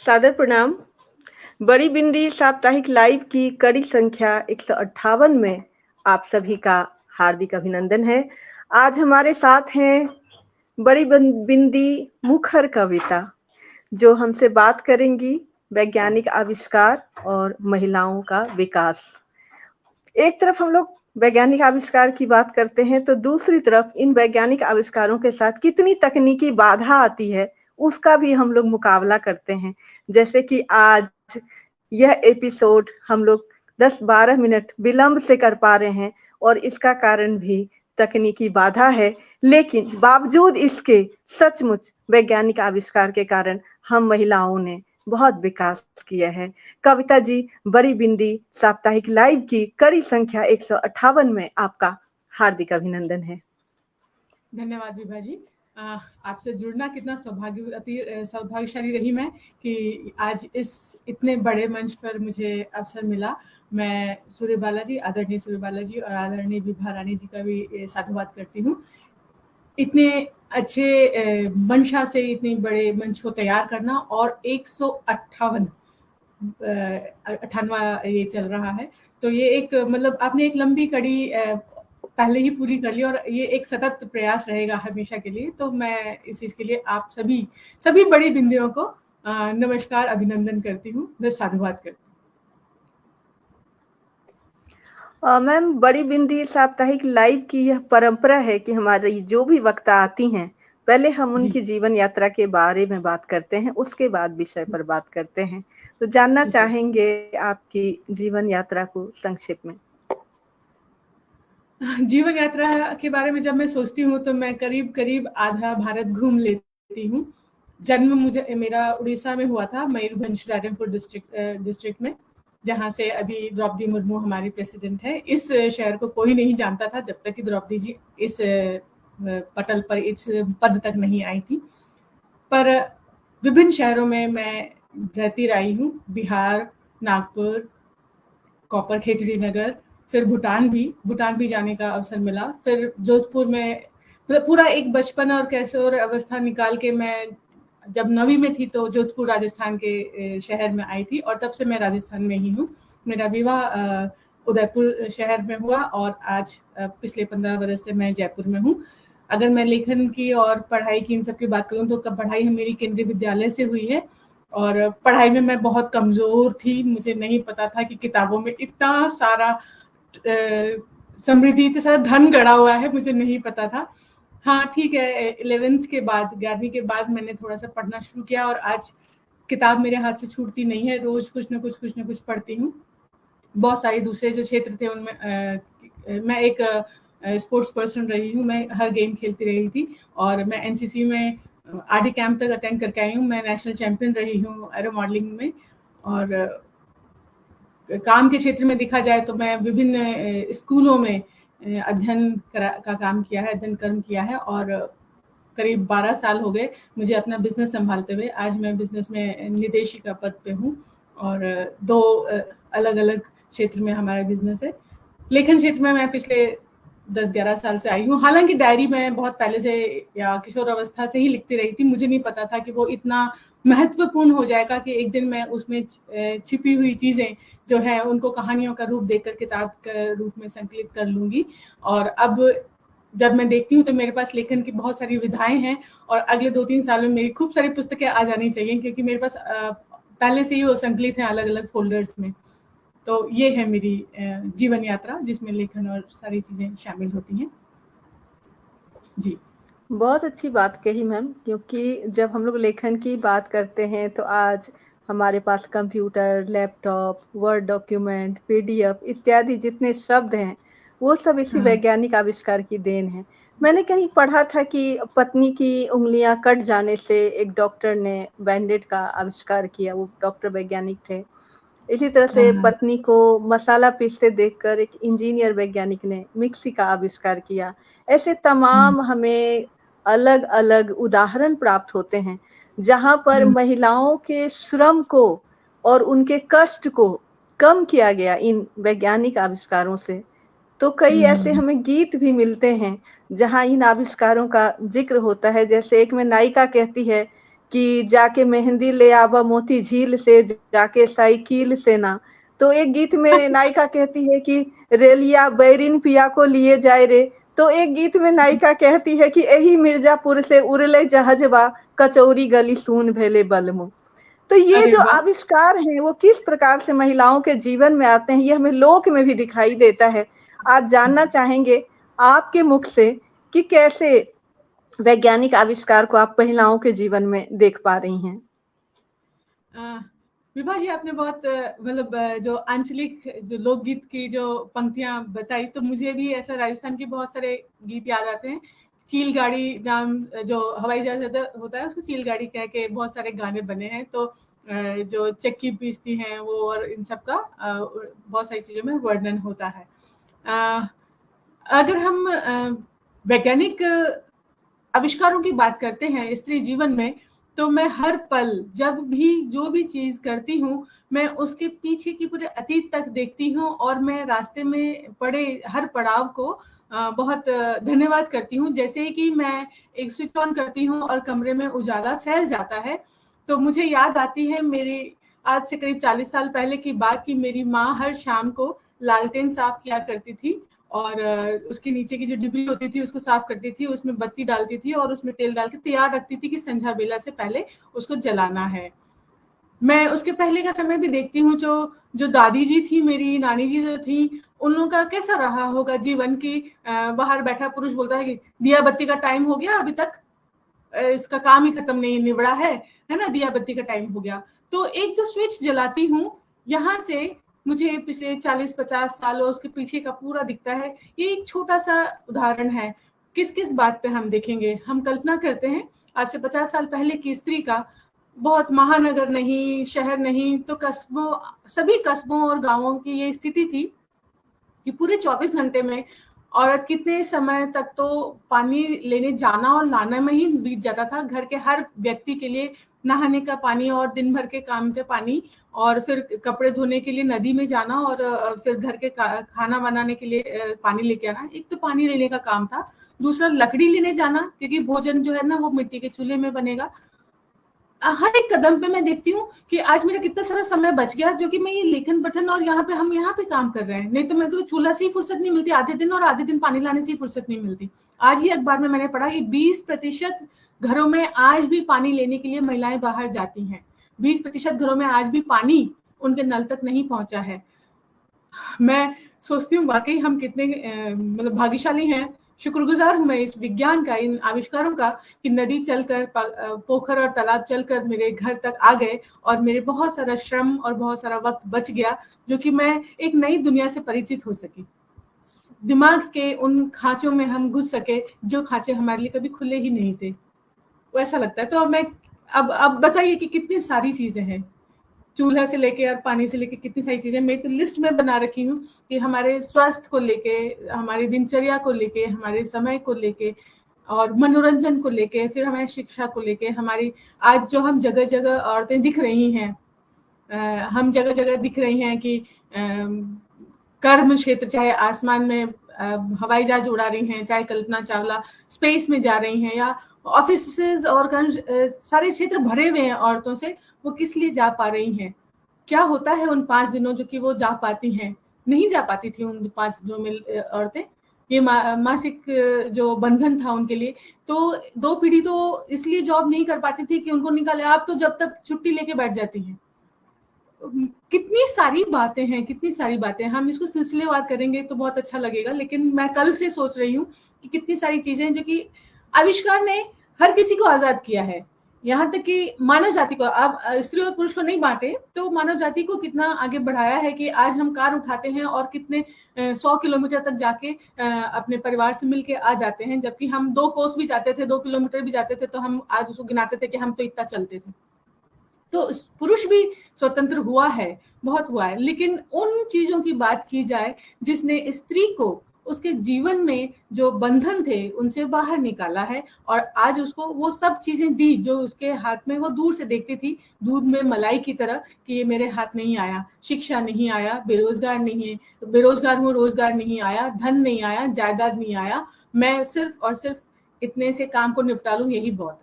सादर प्रणाम। बड़ी बिंदी साप्ताहिक लाइव की कड़ी संख्या 158 में आप सभी का हार्दिक अभिनंदन है। आज हमारे साथ हैं बड़ी बिंदी मुखर कविता, जो हमसे बात करेंगी वैज्ञानिक आविष्कार और महिलाओं का विकास। एक तरफ हम लोग वैज्ञानिक आविष्कार की बात करते हैं, तो दूसरी तरफ इन वैज्ञानिक आविष्कारों के साथ कितनी तकनीकी बाधा आती है, उसका भी हम लोग मुकाबला करते हैं। जैसे कि आज यह एपिसोड हम लोग 10-12 मिनट विलंब से कर पा रहे हैं, और इसका कारण भी तकनीकी बाधा है। लेकिन बावजूद इसके सचमुच वैज्ञानिक आविष्कार के कारण हम महिलाओं ने बहुत विकास किया है। कविता जी, बड़ी बिंदी साप्ताहिक लाइव की कड़ी संख्या 158 में आपका हार्दिक अभिनंदन है। धन्यवाद विभा जी। आपसे जुड़ना कितना सौभाग्यशाली रही मैं कि आज इस इतने बड़े मंच पर मुझे अवसर मिला। मैं सूर्यबाला जी, आदरणीय सूर्यबाला जी और आदरणीय विभा रानी जी का भी साधुवाद करती हूँ। इतने अच्छे मंशा से इतने बड़े मंच को तैयार करना, और 158 98वां ये चल रहा है, तो ये एक मतलब आपने एक लंबी कड़ी पहले ही पूरी कर ली, और ये एक सतत प्रयास रहेगा हमेशा के लिए। तो मैं इस चीज के लिए आप सभी बड़ी बिंदियों को नमस्कार, अभिनंदन करती हूँ, साधुवाद करती हूँ। मैम, बड़ी बिंदी साप्ताहिक लाइव की यह परंपरा है कि हमारी जो भी वक्ता आती हैं, पहले हम उनकी जीवन यात्रा के बारे में बात करते हैं, उसके बाद विषय पर बात करते हैं। तो जानना चाहेंगे आपकी जीवन यात्रा को संक्षेप में। जीवन यात्रा के बारे में जब मैं सोचती हूँ तो मैं करीब आधा भारत घूम लेती हूँ। जन्म मेरा उड़ीसा में हुआ था, मयूरभंज रायरंगपुर डिस्ट्रिक्ट में, जहाँ से अभी द्रौपदी मुर्मू हमारी प्रेसिडेंट है। इस शहर को कोई नहीं जानता था जब तक कि द्रौपदी जी इस पटल पर, इस पद तक नहीं आई थी। पर विभिन्न शहरों में मैं रहती रही हूँ, बिहार, नागपुर, कॉपर खेतड़ी नगर, फिर भूटान भी जाने का अवसर मिला। फिर जोधपुर में मतलब पूरा एक बचपन और कैशोर अवस्था निकाल के मैं जब 9वीं में थी तो जोधपुर राजस्थान के शहर में आई थी, और तब से मैं राजस्थान में ही हूँ। मेरा विवाह उदयपुर शहर में हुआ, और आज पिछले 15 वर्ष से मैं जयपुर में हूँ। अगर मैं लेखन की और पढ़ाई की इन सब की बात करूँ तो पढ़ाई मेरी केंद्रीय विद्यालय से हुई है, और पढ़ाई में मैं बहुत कमजोर थी। मुझे नहीं पता था कि किताबों में इतना सारा समृद्धि, इतना सारा धन गड़ा हुआ है, मुझे नहीं पता था। हाँ ठीक है, 11th के बाद, 11वीं के बाद मैंने थोड़ा सा पढ़ना शुरू किया, और आज किताब मेरे हाथ से छूटती नहीं है, रोज कुछ न कुछ पढ़ती हूँ। बहुत सारे दूसरे जो क्षेत्र थे उनमें मैं एक स्पोर्ट्स पर्सन रही हूँ। मैं हर गेम खेलती रही थी, और मैं एनसीसी में आरडी कैंप तक अटेंड करके आई हूँ। मैं नेशनल चैंपियन रही हूँ एरो मॉडलिंग में, और काम के क्षेत्र में देखा जाए तो मैं विभिन्न स्कूलों में अध्ययन का काम किया है, अध्ययन कर्म किया है, और करीब 12 साल हो गए मुझे अपना बिजनेस संभालते हुए। आज मैं बिजनेस में निदेशिका पद पे हूँ, और 2 अलग अलग क्षेत्र में हमारा बिजनेस है। लेखन क्षेत्र में मैं पिछले 10-11 साल से आई हूँ। हालांकि डायरी में बहुत पहले से या किशोर अवस्था से ही लिखती रही थी। मुझे नहीं पता था कि वो इतना महत्वपूर्ण हो जाएगा कि एक दिन मैं उसमें छिपी हुई चीजें जो है उनको कहानियों का रूप देकर किताब के रूप में संकलित कर लूंगी। और अब जब मैं देखती हूँ तो मेरे पास लेखन की बहुत सारी विधाएं हैं, और अगले 2-3 साल में मेरी खूब सारी पुस्तकें आ जानी चाहिए, क्योंकि मेरे पास पहले से ही वो संकलित हैं अलग अलग फोल्डर्स में। तो ये है मेरी जीवन यात्रा, जिसमें लेखन और सारी चीजें शामिल होती हैं। जी, बहुत अच्छी बात कही मैम, क्योंकि जब हम लोग लेखन की बात करते हैं तो आज हमारे पास computer, laptop, Word document, PDF इत्यादि जितने शब्द हैं, वो सब इसी वैज्ञानिक आविष्कार की देन है। मैंने कहीं पढ़ा था कि पत्नी की उंगलियां कट जाने से एक डॉक्टर ने बैंडेड का आविष्कार किया, वो डॉक्टर वैज्ञानिक थे। इसी तरह से पत्नी को मसाला पीसते देखकर एक इंजीनियर वैज्ञानिक ने मिक्सी का आविष्कार किया। ऐसे तमाम हमें अलग अलग उदाहरण प्राप्त होते हैं, जहां पर महिलाओं के श्रम को और उनके कष्ट को कम किया गया इन वैज्ञानिक आविष्कारों से। तो कई ऐसे हमें गीत भी मिलते हैं जहां इन आविष्कारों का जिक्र होता है। जैसे एक में नायिका कहती है कि जाके मेहंदी ले आवा मोती झील से, जाके साइकिल से ना। तो एक गीत में नायिका कहती है कि रेलिया बैरिन पिया को लिए जाए रे। तो एक गीत में नायिका कहती है कि यही मिर्जापुर से उड़ले जहाजवा, कचौरी गली सून भेले बलमु। तो ये अरे जो वाह! आविष्कार हैं वो किस प्रकार से महिलाओं के जीवन में आते हैं, ये हमें लोक में भी दिखाई देता है। आज जानना चाहेंगे आपके मुख से कि कैसे वैज्ञानिक आविष्कार को आप महिलाओं के जीवन में देख पा रही हैं। विभा जी, आपने बहुत मतलब जो आंचलिक जो लोकगीत की जो पंक्तियां बताई, तो मुझे भी ऐसा राजस्थान के बहुत सारे गीत याद आते हैं। चील गाड़ी नाम जो हवाई जहाज होता है उसको चील गाड़ी कह के बहुत सारे गाने बने हैं। तो जो चक्की पीसती हैं वो, और इन सब का बहुत सारी चीजों में वर्णन होता है। अगर हम वैज्ञानिक आविष्कारों की बात करते हैं स्त्री जीवन में, तो मैं हर पल जब भी जो भी चीज करती हूँ, मैं उसके पीछे की पूरे अतीत तक देखती हूँ, और मैं रास्ते में पड़े हर पड़ाव को बहुत धन्यवाद करती हूँ। जैसे कि मैं एक स्विच ऑन करती हूँ और कमरे में उजाला फैल जाता है, तो मुझे याद आती है मेरी आज से करीब 40 साल पहले की बात, की मेरी माँ हर शाम को लालटेन साफ किया करती थी, और उसके नीचे की जो डिब्बी होती थी उसको साफ करती थी, उसमें बत्ती डालती थी और उसमें तेल डाल के तैयार रखती थी कि संध्या बेला से पहले उसको जलाना है। मैं उसके पहले का समय भी देखती हूँ, जो दादी जी थी, मेरी नानी जी जो थी, उन लोगों का कैसा रहा होगा जीवन की। बाहर बैठा पुरुष बोलता है कि दिया बत्ती का टाइम हो गया, अभी तक इसका काम ही खत्म नहीं निबड़ा है ना, दिया बत्ती का टाइम हो गया। तो एक जो स्विच जलाती हूँ, यहाँ से मुझे पिछले 40-50 सालों उसके पीछे का पूरा दिखता है। ये एक छोटा सा उदाहरण है। किस किस बात पे हम देखेंगे, हम कल्पना करते हैं आज से 50 साल पहले की स्त्री का, बहुत महानगर नहीं, शहर नहीं, तो कस्बों, सभी कस्बों और गांवों की ये स्थिति थी कि पूरे 24 घंटे में औरत कितने समय तक तो पानी लेने जाना और लाना में ही बीत जाता था। घर के हर व्यक्ति के लिए नहाने का पानी और दिन भर के काम के पानी, और फिर कपड़े धोने के लिए नदी में जाना, और फिर घर के खाना बनाने के लिए पानी लेके आना। एक तो पानी लेने का काम था, दूसरा लकड़ी लेने जाना, क्योंकि भोजन जो है ना वो मिट्टी के चूल्हे में बनेगा। हर एक कदम पे मैं देखती हूँ कि आज मेरा कितना सारा समय बच गया, जो कि मैं ये लेखन पठन और यहाँ पे काम कर रहे हैं। नहीं तो मेरे को तो चूल्हा से ही फुर्सत नहीं मिलती आधे दिन, और आधे दिन पानी लाने से ही फुर्सत नहीं मिलती। आज ही अखबार में मैंने पढ़ा कि 20% घरों में आज भी पानी लेने के लिए महिलाएं बाहर जाती हैं। 20% घरों में आज भी पानी उनके नल तक नहीं पहुंचा है। मैं सोचती हूँ वाकई हम कितने मतलब भाग्यशाली हैं। शुक्रगुजार हूं मैं इस विज्ञान का, इन आविष्कारों का, कि नदी चलकर, पोखर और तालाब चलकर मेरे घर तक आ गए, और मेरे बहुत सारा श्रम और बहुत सारा वक्त बच गया, जो कि मैं एक नई दुनिया से परिचित हो सकी। दिमाग के उन खांचों में हम घुस सके जो खांचे हमारे लिए कभी खुले ही नहीं थे, वैसा लगता है। तो मैं अब बताइए कि कितनी सारी चीजें हैं, चूल्हा से लेके और पानी से लेके कितनी सारी चीजें मैं तो लिस्ट में बना रखी हूँ कि हमारे स्वास्थ्य को लेके, हमारी दिनचर्या को लेके, हमारे समय को लेके, और मनोरंजन को लेके, फिर हमारी शिक्षा को लेके, हमारी आज जो हम जगह जगह औरतें दिख रही हैं, हम जगह जगह दिख रही हैं कि कर्म क्षेत्र, चाहे आसमान में हवाई जहाज उड़ा रही हैं, चाहे कल्पना चावला स्पेस में जा रही हैं, या ऑफिस और सारे क्षेत्र भरे हुए हैं औरतों से, वो किस लिए जा पा रही हैं? क्या होता है उन 5 दिनों जो कि वो जा पाती हैं, नहीं जा पाती थी उन 5 दिनों में औरतें। ये मासिक जो बंधन था उनके लिए, तो 2 पीढ़ी तो इसलिए जॉब नहीं कर पाती थी कि उनको निकाले, आप तो जब तक छुट्टी लेके बैठ जाती हैं। कितनी सारी बातें हैं, कितनी सारी बातें। हम इसको सिलसिलेवार करेंगे तो बहुत अच्छा लगेगा, लेकिन मैं कल से सोच रही हूँ कि कितनी सारी चीजें जो कि आविष्कार ने हर किसी को आजाद किया है, यहाँ तक कि मानव जाति को, अब स्त्री और पुरुष को नहीं बांटे, तो मानव जाति को कितना आगे बढ़ाया है कि आज हम कार उठाते हैं और कितने 100 किलोमीटर तक जाके अपने परिवार से मिलके आ जाते हैं, जबकि हम 2 कोस भी जाते थे, 2 किलोमीटर भी जाते थे, तो हम आज उसको गिनाते थे कि हम तो इतना चलते थे। तो पुरुष भी स्वतंत्र हुआ है, बहुत हुआ है, लेकिन उन चीजों की बात की जाए जिसने स्त्री को उसके जीवन में जो बंधन थे उनसे बाहर निकाला है, और आज उसको वो सब चीजें दी जो उसके हाथ में वो दूर से देखती थी, दूध में मलाई की तरह, कि ये मेरे हाथ नहीं आया, शिक्षा नहीं आया, बेरोजगार नहीं है, बेरोजगार हूँ, रोजगार नहीं आया, धन नहीं आया, जायदाद नहीं आया, मैं सिर्फ और सिर्फ इतने से काम को निपटा लूं, यही बहुत है।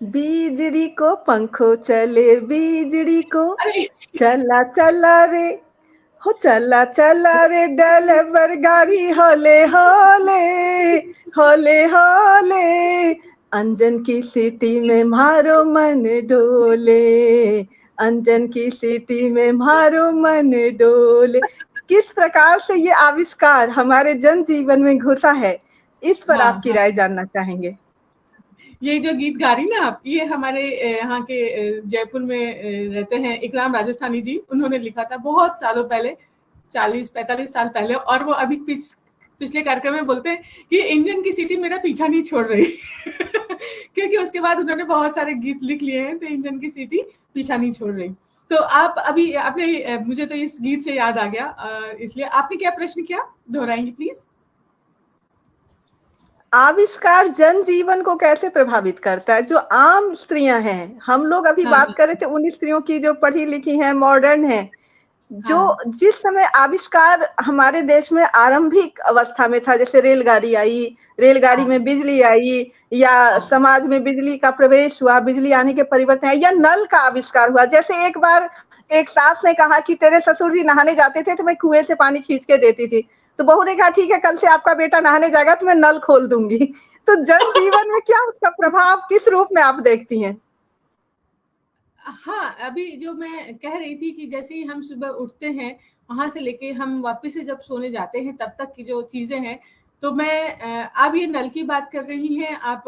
बिजली को पंखो चले, बिजली को अरे चला चला रे, हो चला चला रे ड्राइवर गाड़ी, होले होले होले होले, अंजन की सीटी में मारो मन डोले, अंजन की सीटी में मारो मन डोले। किस प्रकार से ये आविष्कार हमारे जन जीवन में घुसा है, इस पर हाँ आपकी हाँ, राय जानना चाहेंगे। ये जो गीत गा रही ना आप, ये हमारे यहाँ के जयपुर में रहते हैं इकराम राजस्थानी जी, उन्होंने लिखा था बहुत सालों पहले, 40-45 साल पहले। और वो अभी पिछले कार्यक्रम में बोलते हैं कि इंजन की सीटी मेरा पीछा नहीं छोड़ रही क्योंकि उसके बाद उन्होंने बहुत सारे गीत लिख लिए हैं, तो इंजन की सीटी पीछा नहीं छोड़ रही। तो आप अभी आपने मुझे तो इस गीत से याद आ गया, इसलिए आपने क्या प्रश्न किया, दोहराएंगे प्लीज। आविष्कार जनजीवन को कैसे प्रभावित करता है? जो आम स्त्रियां हैं, हम लोग अभी हाँ बात कर रहे थे उन स्त्रियों की जो पढ़ी लिखी हैं, मॉडर्न हैं, जो हाँ जिस समय आविष्कार हमारे देश में आरंभिक अवस्था में था, जैसे रेलगाड़ी आई, रेलगाड़ी हाँ में बिजली आई, या हाँ समाज में बिजली का प्रवेश हुआ, बिजली आने के परिवर्तन आए, या नल का आविष्कार हुआ। जैसे एक बार एक सास ने कहा कि तेरे ससुर जी नहाने जाते थे तो मैं कुएं से पानी खींच के देती थी, तो बहू ने कहा ठीक है, कल से आपका बेटा नहाने जाएगा तो मैं नल खोल दूंगी। तो जन जीवन में क्या उसका प्रभाव किस रूप में आप देखती हैं? हाँ, अभी जो मैं कह रही थी कि जैसे ही हम सुबह उठते हैं, वहां से लेके हम वापस से जब सोने जाते हैं तब तक की जो चीजें हैं, तो मैं आप ये नल की बात कर रही हैं, आप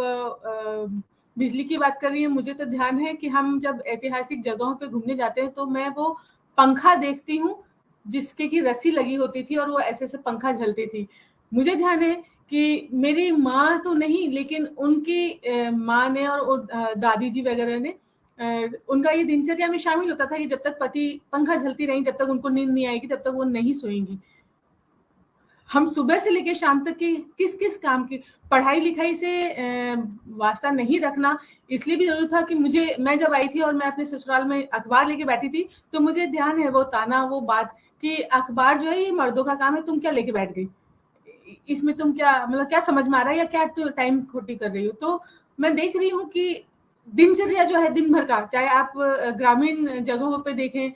बिजली की बात कर रही हैं। मुझे तो ध्यान है कि हम जब ऐतिहासिक जगहों पे घूमने जाते हैं तो मैं वो पंखा देखती हूँ जिसके की रस्सी लगी होती थी और वो ऐसे ऐसे पंखा झलती थी। मुझे ध्यान है कि मेरी माँ तो नहीं, लेकिन उनकी माँ ने और दादी जी वगैरह ने, उनका ये दिनचर्या में शामिल होता था कि जब तक पति पंखा झलती रही, जब तक उनको नींद नहीं आएगी तब तक वो नहीं सोएंगी। हम सुबह से लेकर शाम तक के किस किस काम की, पढ़ाई लिखाई से वास्ता नहीं रखना इसलिए भी जरूरी था कि मैं जब आई थी और मैं अपने ससुराल में अखबार लेके बैठी थी, तो मुझे ध्यान है वो ताना, वो बात कि अखबार जो है ये मर्दों का काम है, तुम क्या लेके बैठ गई, इसमें तुम क्या, मतलब क्या समझ में आ रहा है या क्या टाइम खोटी कर रही हो। तो मैं देख रही हूँ कि दिनचर्या जो है दिन भर का, चाहे आप ग्रामीण जगहों पे देखें,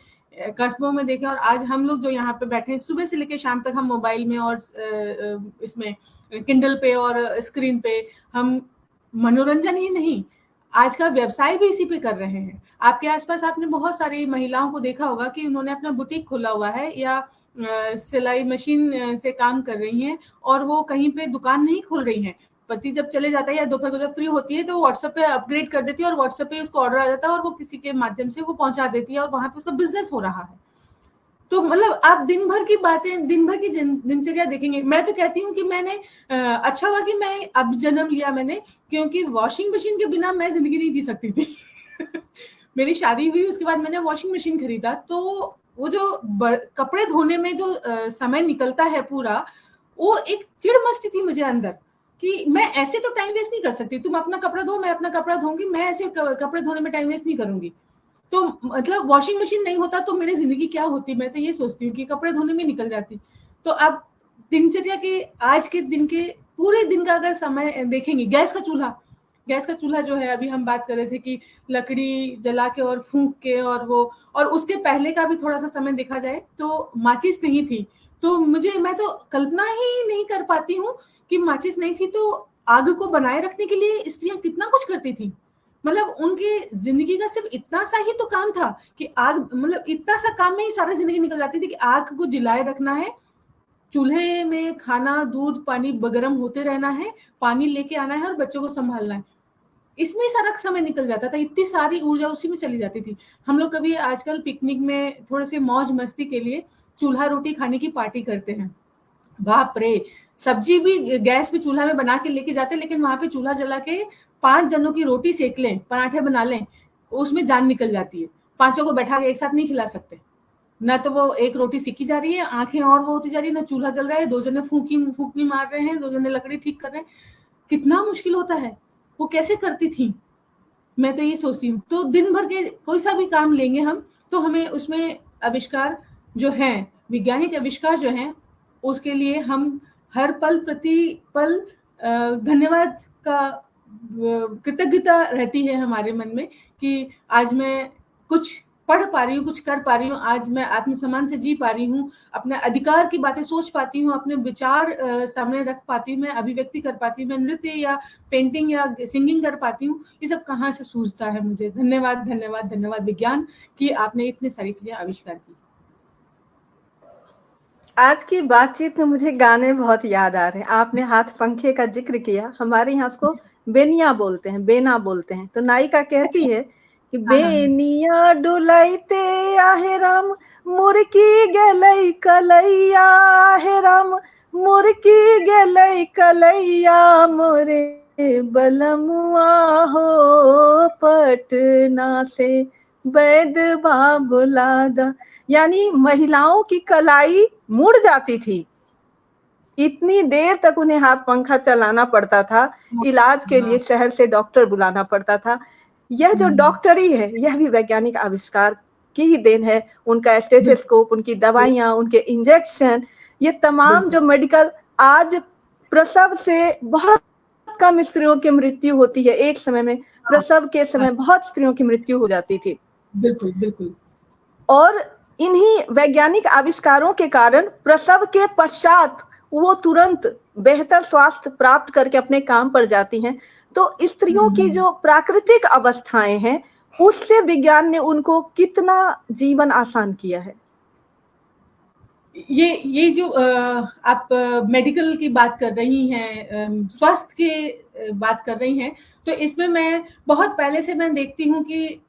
कस्बों में देखें, और आज हम लोग जो यहाँ पे बैठे हैं सुबह से लेकर शाम तक हम मोबाइल में और इसमें किंडल पे और स्क्रीन पे हम मनोरंजन ही नहीं, आज का व्यवसाय भी इसी पे कर रहे हैं। आपके आसपास आपने बहुत सारी महिलाओं को देखा होगा कि उन्होंने अपना बुटीक खोला हुआ है या सिलाई मशीन से काम कर रही हैं, और वो कहीं पे दुकान नहीं खोल रही हैं। पति जब चले जाता है या दोपहर को जब फ्री होती है तो व्हाट्सएप पे अपग्रेड कर देती है और व्हाट्सएप पे उसको ऑर्डर आ जाता है और वो किसी के माध्यम से वो पहुंचा देती है और वहां पे उसका बिजनेस हो रहा है। तो मतलब आप दिन भर की बातें, दिन भर की दिनचर्या देखेंगे। मैं तो कहती हूँ कि मैंने अच्छा हुआ कि मैं अब जन्म लिया मैंने, क्योंकि वॉशिंग मशीन के बिना मैं जिंदगी नहीं जी सकती थी मेरी शादी हुई उसके बाद मैंने वॉशिंग मशीन खरीदा, तो वो जो कपड़े धोने में जो समय निकलता है पूरा, वो एक चिड़ मस्ती थी मुझे अंदर कि मैं ऐसे तो टाइम वेस्ट नहीं कर सकती, तुम अपना कपड़ा धो, मैं अपना कपड़ा धोऊंगी, मैं ऐसे कपड़े धोने में टाइम वेस्ट नहीं करूंगी। तो मतलब वॉशिंग मशीन नहीं होता तो मेरी जिंदगी क्या होती, मैं तो ये सोचती हूँ कि कपड़े धोने में निकल जाती। तो अब दिनचर्या के आज के दिन के पूरे दिन का अगर समय देखेंगे, गैस का चूल्हा जो है, अभी हम बात कर रहे थे कि लकड़ी जला के और फूंक के, और उसके पहले का भी थोड़ा सा समय देखा जाए तो माचिस नहीं थी। तो मैं तो कल्पना ही नहीं कर पाती हूँ कि माचिस नहीं थी तो आग को बनाए रखने के लिए स्त्रियां कितना कुछ करती थी। मतलब उनकी जिंदगी का सिर्फ इतना सा ही तो काम था कि आग, मतलब इतना सा काम में ही सारी जिंदगी निकल जाती थी कि आग को जलाए रखना है, चूल्हे में खाना दूध पानी गर्म होते रहना है, पानी लेके आना है और बच्चों को संभालना है। इसमें सारा समय निकल जाता था, इतनी सारी ऊर्जा उसी में चली जाती थी। हम लोग कभी आजकल पिकनिक में थोड़े से मौज मस्ती के लिए चूल्हा रोटी खाने की पार्टी करते हैं, बाप रे, सब्जी भी गैस पे चूल्हा में बना के लेके जाते, लेकिन वहां पे चूल्हा जला के 5 जनों की रोटी सेक लें, पराठे बना लें, उसमें जान निकल जाती है। 5 को बैठा के एक साथ नहीं खिला सकते, ना तो वो एक रोटी सिकी जा रही है, आंखें और वो होती जा रही है, ना चूल्हा जल रहा है, 2 जने फूकनी मार रहे हैं, 2 जने लकड़ी ठीक कर रहे हैं। कितना मुश्किल होता है, वो कैसे करती थी, मैं तो ये सोचती हूँ। तो दिन भर के कोई सा भी काम लेंगे हम, तो हमें उसमें आविष्कार जो है, वैज्ञानिक आविष्कार जो है, उसके लिए हम हर पल प्रति पल धन्यवाद का कृतज्ञता रहती है हमारे मन में कि आज मैं कुछ पढ़ पा रही हूँ, कुछ कर पा रही हूँ, आज मैं आत्मसम्मान से जी पा रही हूँ, अपने अधिकार की बातें सोच पाती हूँ, अपने विचार सामने रख पाती हूँ, मैं अभिव्यक्ति कर पाती हूँ, मैं नृत्य या पेंटिंग या सिंगिंग कर पाती हूँ। ये सब कहाँ से सूझता है मुझे। धन्यवाद, धन्यवाद, धन्यवाद विज्ञान कि आपने इतनी सारी चीजें आविष्कार की। आज की बातचीत में मुझे गाने बहुत याद आ रहे हैं। आपने हाथ पंखे का जिक्र किया, हमारे यहाँ उसको बेनिया बोलते हैं, बेना बोलते हैं। तो नायिका कहती अच्छा। है कि हाँ हाँ हाँ। बेनिया डुलाइते आहे राम, मुर्की गेलई कलैया आहे राम, मुर्की गेलई कलैया, मोरे बलमुआ हो पटना से वैद बुलादा। यानी महिलाओं की कलाई मुड़ जाती थी, इतनी देर तक उन्हें हाथ पंखा चलाना पड़ता था, इलाज के लिए शहर से डॉक्टर बुलाना पड़ता था। यह जो डॉक्टरी है, यह भी वैज्ञानिक आविष्कार की ही देन है। उनका स्टेथोस्कोप, उनकी दवाइयां, उनके इंजेक्शन, ये तमाम जो मेडिकल, आज प्रसव से बहुत कम स्त्रियों की मृत्यु होती है। एक समय में प्रसव के समय बहुत स्त्रियों की मृत्यु हो जाती थी। बिल्कुल बिल्कुल। और इन्हीं वैज्ञानिक आविष्कारों के कारण प्रसव के पश्चात वो तुरंत बेहतर स्वास्थ्य प्राप्त करके अपने काम पर जाती हैं। तो स्त्रियों की जो प्राकृतिक अवस्थाएं हैं, उससे विज्ञान ने उनको कितना जीवन आसान किया है। ये जो आप मेडिकल की बात कर रही हैं, स्वास्थ्य के बात कर रही हैं, तो इसमें मैं बहुत पहले से मैं देखती हूँ कि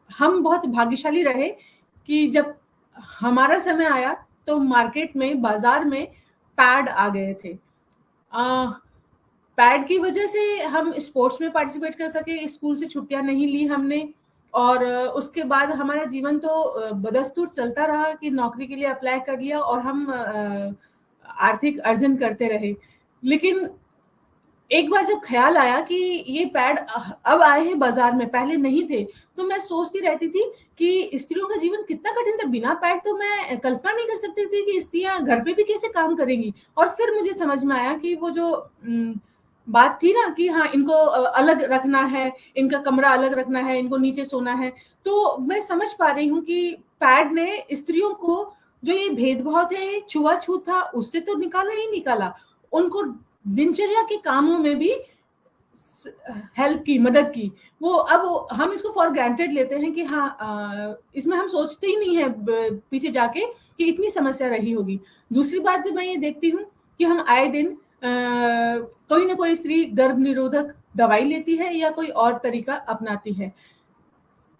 हम बहुत भाग्यशाली रहे कि जब हमारा समय आया तो मार्केट में, बाजार में पैड आ गए थे। पैड की वजह से हम स्पोर्ट्स में पार्टिसिपेट कर सके, स्कूल से छुट्टियां नहीं ली हमने, और उसके बाद हमारा जीवन तो बदस्तूर चलता रहा कि नौकरी के लिए अप्लाई कर लिया और हम आर्थिक अर्जन करते रहे। लेकिन एक बार जब ख्याल आया कि ये पैड अब आए हैं बाजार में, पहले नहीं थे, तो मैं सोचती रहती थी कि स्त्रियों का जीवन कितना कठिन था। बिना पैड तो मैं कल्पना नहीं कर सकती थी कि स्त्रियां घर पे भी कैसे काम करेंगी। और फिर मुझे समझ में आया कि वो जो बात थी ना कि हाँ, इनको अलग रखना है, इनका कमरा अलग रखना है, इनको नीचे सोना है, तो मैं समझ पा रही हूँ कि पैड ने स्त्रियों को जो ये भेदभाव थे, छुआछूत था, उससे तो निकाला ही निकाला, उनको दिनचर्या के कामों में भी हेल्प की, मदद की। वो अब हम इसको फॉर ग्रांटेड लेते हैं कि हाँ, इसमें हम सोचते ही नहीं है पीछे जाके कि इतनी समस्या रही होगी। दूसरी बात जो मैं ये देखती हूँ कि हम आए दिन कोई ना कोई स्त्री गर्भ निरोधक दवाई लेती है या कोई और तरीका अपनाती है।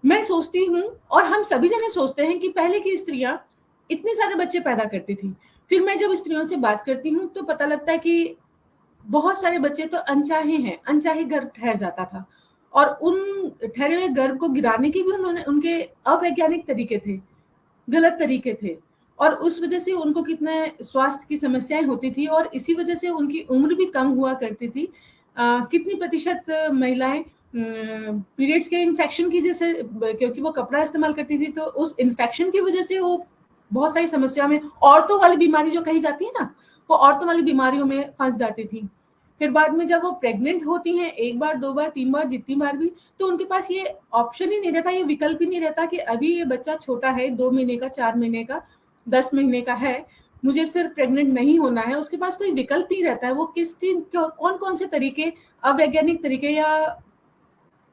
मैं सोचती हूँ, और हम सभी जने सोचते हैं कि पहले की स्त्रियां इतने सारे बच्चे पैदा करती थी। फिर मैं जब स्त्रियों से बात करती हूँ तो पता लगता है कि बहुत सारे बच्चे तो अनचाहे हैं, अनचाहे गर्भ ठहर जाता था, और उन ठहरे हुए गर्भ को गिराने के भी उनके अवैज्ञानिक तरीके थे, गलत तरीके थे, और उस वजह से उनको कितने स्वास्थ्य की समस्याएं होती थी, और इसी वजह से उनकी उम्र भी कम हुआ करती थी। कितनी प्रतिशत महिलाएं पीरियड्स के इन्फेक्शन की जैसे, क्योंकि वो कपड़ा इस्तेमाल करती थी, तो उस इन्फेक्शन की वजह से वो बहुत सारी समस्या में, औरतों वाली बीमारी जो कही जाती है ना, वो औरतों वाली बीमारियों में फंस जाती थी। फिर बाद में जब वो प्रेग्नेंट होती हैं, एक बार, दो बार, तीन बार, जितनी बार भी, तो उनके पास ये ऑप्शन ही नहीं रहता, ये विकल्प ही नहीं रहता कि अभी ये बच्चा छोटा है, 2 महीने का, 4 महीने का, 10 महीने का है, मुझे फिर प्रेग्नेंट नहीं होना है। उसके पास कोई विकल्प नहीं रहता है। वो कौन कौन से तरीके, अवैज्ञानिक तरीके या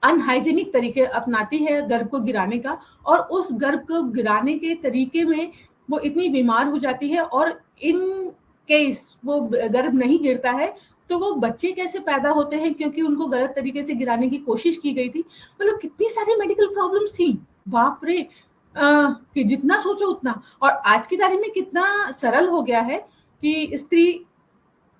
अनहाइजीनिक तरीके अपनाती है गर्भ को गिराने का, और उस गर्भ को गिराने के तरीके में वो इतनी बीमार हो जाती है, और इन केस वो गर्भ नहीं गिरता है तो वो बच्चे कैसे पैदा होते हैं, क्योंकि उनको गलत तरीके से गिराने की कोशिश की गई थी। मतलब कितनी सारी मेडिकल प्रॉब्लम्स थी, बाप रे, कि जितना सोचो उतना। और आज की तारीख में कितना सरल हो गया है कि स्त्री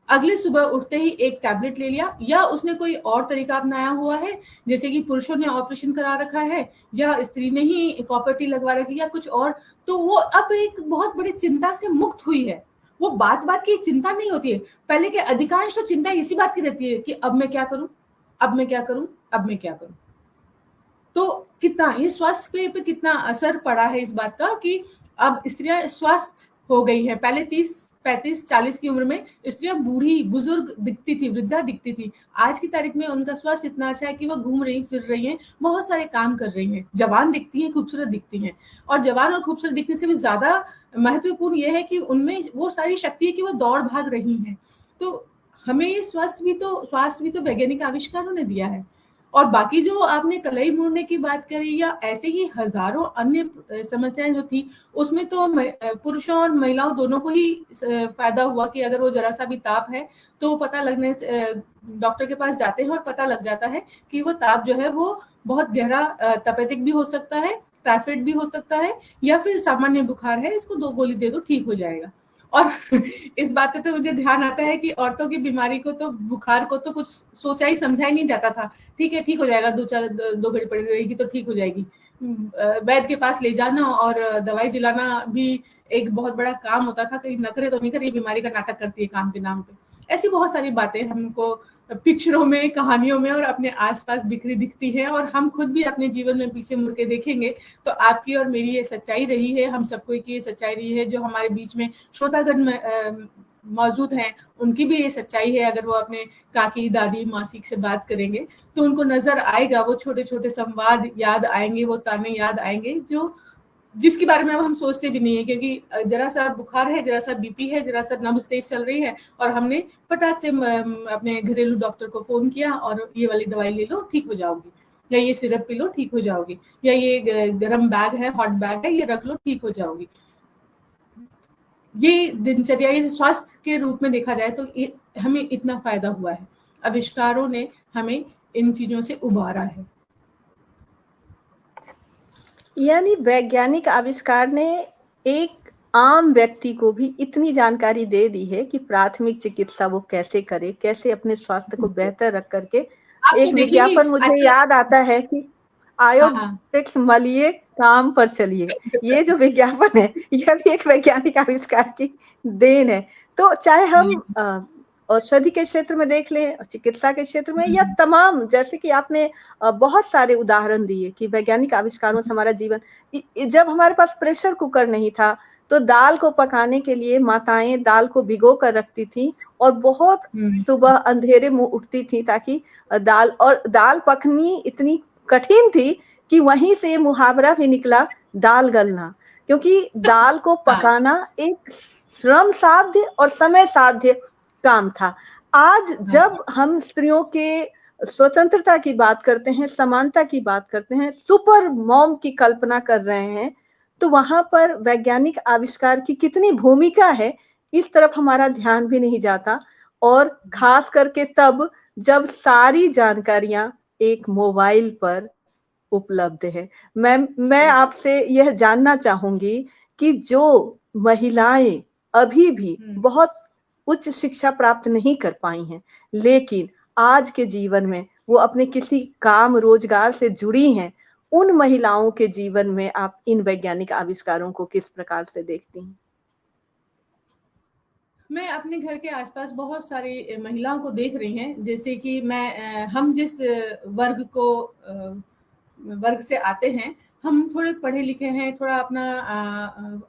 अगले सुबह उठते ही एक टैबलेट ले लिया, या उसने कोई और तरीका अपनाया हुआ है, जैसे कि पुरुषों ने ऑपरेशन करा रखा है या स्त्री ने ही कॉपर टी लगवा रखी या कुछ और, तो वो अब एक बहुत बड़ी चिंता से मुक्त हुई है। वो बात बात की चिंता नहीं होती है। पहले के अधिकांश तो चिंता इसी बात की रहती है कि अब मैं क्या करूं, अब मैं क्या करूं, अब मैं क्या करूं। तो कितना ये स्वास्थ्य पे कितना असर पड़ा है इस बात का कि अब स्त्रियां स्वस्थ हो गई है। पहले 35-40 की उम्र में स्त्रियां बूढ़ी बुजुर्ग दिखती थी, वृद्धा दिखती थी। आज की तारीख में उनका स्वास्थ्य इतना अच्छा है कि वो घूम रही फिर रही हैं, बहुत सारे काम कर रही हैं, जवान दिखती हैं, खूबसूरत दिखती हैं। और जवान और खूबसूरत दिखने से भी ज्यादा महत्वपूर्ण यह है कि उनमें वो सारी शक्ति है कि वो दौड़ भाग रही हैं। तो हमें ये स्वास्थ्य भी तो वैज्ञानिक आविष्कारों ने दिया है। और बाकी जो आपने कलाई मुड़ने की बात करी या ऐसे ही हजारों अन्य समस्याएं जो थी, उसमें तो पुरुषों और महिलाओं दोनों को ही फायदा हुआ कि अगर वो जरा सा भी ताप है तो पता लगने से डॉक्टर के पास जाते हैं और पता लग जाता है कि वो ताप जो है वो बहुत गहरा तपेदिक भी हो सकता है, टाइफाइड भी हो सकता है, या फिर सामान्य बुखार है, इसको 2 गोली दे दो ठीक हो जाएगा। और इस बात पे तो मुझे ध्यान आता है कि औरतों की बीमारी को तो, बुखार को तो कुछ सोचा ही समझा ही नहीं जाता था। ठीक है, ठीक हो जाएगा, 2 घड़ी पड़ी रहेगी तो ठीक हो जाएगी। वैद्य के पास ले जाना और दवाई दिलाना भी एक बहुत बड़ा काम होता था। कहीं नखरे तो नहीं कर रही, बीमारी का नाटक करती है काम के नाम पे। ऐसी बहुत सारी बातें हमको पिक्चरों में, कहानियों में और अपने आसपास बिखरी दिखती है, और हम खुद भी अपने जीवन में पीछे मुड़ के देखेंगे तो आपकी और मेरी ये सच्चाई रही है, हम सबको की ये सच्चाई रही है। जो हमारे बीच में श्रोतागण में मौजूद हैं, उनकी भी ये सच्चाई है। अगर वो अपने काकी, दादी, मासी से बात करेंगे तो उनको नजर आएगा, वो छोटे छोटे संवाद याद आएंगे, वो ताने याद आएंगे जो जिसके बारे में अब हम सोचते भी नहीं है, क्योंकि जरा सा बुखार है, जरा सा बीपी है, जरा सा नब्ज तेज चल रही है और हमने फटाक से अपने घरेलू डॉक्टर को फोन किया और ये वाली दवाई ले लो ठीक हो जाओगी, या ये सिरप पी लो ठीक हो जाओगी, या ये गर्म बैग है, हॉट बैग है, ये रख लो ठीक हो जाओगी। ये दिनचर्या, ये स्वास्थ्य के रूप में देखा जाए तो हमें इतना फायदा हुआ है। आविष्कारों ने हमें इन चीजों से उबारा है। यानी वैज्ञानिक आविष्कार ने एक आम व्यक्ति को भी इतनी जानकारी दे दी है कि प्राथमिक चिकित्सा वो कैसे करे, कैसे अपने स्वास्थ्य को बेहतर रख करके। एक विज्ञापन मुझे याद आता है कि आयोडेक्स मलिए काम पर चलिए। ये जो विज्ञापन है यह भी एक वैज्ञानिक आविष्कार की देन है। तो चाहे हम औषधि के क्षेत्र में देख लें, चिकित्सा के क्षेत्र में, या तमाम, जैसे कि आपने बहुत सारे उदाहरण दिए कि वैज्ञानिक आविष्कारों से हमारा जीवन, जब हमारे पास प्रेशर कुकर नहीं था तो दाल को पकाने के लिए माताएं दाल को भिगो कर रखती थी और बहुत सुबह अंधेरे में उठती थी ताकि दाल पकनी इतनी कठिन थी कि वहीं से मुहावरा भी निकला, दाल गलना, क्योंकि दाल को पकाना एक श्रम साध्य और समय साध्य काम था। आज जब हम स्त्रियों के स्वतंत्रता की बात करते हैं, समानता की बात करते हैं, सुपर मॉम की कल्पना कर रहे हैं, तो वहां पर वैज्ञानिक आविष्कार की कितनी भूमिका है इस तरफ हमारा ध्यान भी नहीं जाता। और खास करके तब जब सारी जानकारियां एक मोबाइल पर उपलब्ध है। मैं आपसे यह जानना चाहूंगी कि जो महिलाएं अभी भी बहुत उच्च शिक्षा प्राप्त नहीं कर पाई हैं, लेकिन आज के जीवन में वो अपने किसी काम रोजगार से जुड़ी हैं, उन महिलाओं के जीवन में आप इन वैज्ञानिक आविष्कारों को किस प्रकार से देखती हैं? मैं अपने घर के आसपास बहुत सारी महिलाओं को देख रही हैं, जैसे कि हम जिस वर्ग से आते हैं, हम थोड़े पढ़े लिखे हैं, थोड़ा अपना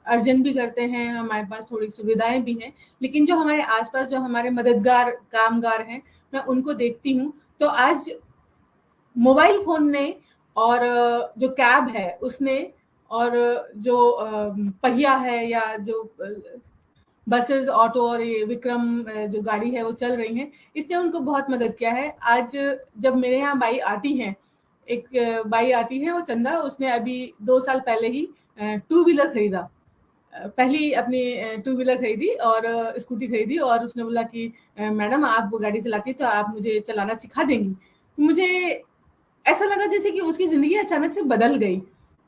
अर्जन भी करते हैं, हमारे पास थोड़ी सुविधाएं भी हैं, लेकिन जो हमारे आसपास जो हमारे मददगार कामगार हैं, मैं उनको देखती हूँ तो आज मोबाइल फोन ने और जो कैब है उसने और जो पहिया है या जो बसेस, ऑटो और ये विक्रम जो गाड़ी है वो चल रही हैं, इसने उनको बहुत मदद किया है। आज जब मेरे यहाँ बाई आती हैं, एक बाई आती है वो चंदा, उसने अभी 2 साल पहले ही 2 व्हीलर खरीदा, पहली अपनी 2 व्हीलर खरीदी और स्कूटी खरीदी, और उसने बोला कि मैडम आप वो गाड़ी चलाती तो आप मुझे चलाना सिखा देंगी। मुझे ऐसा लगा जैसे कि उसकी जिंदगी अचानक से बदल गई,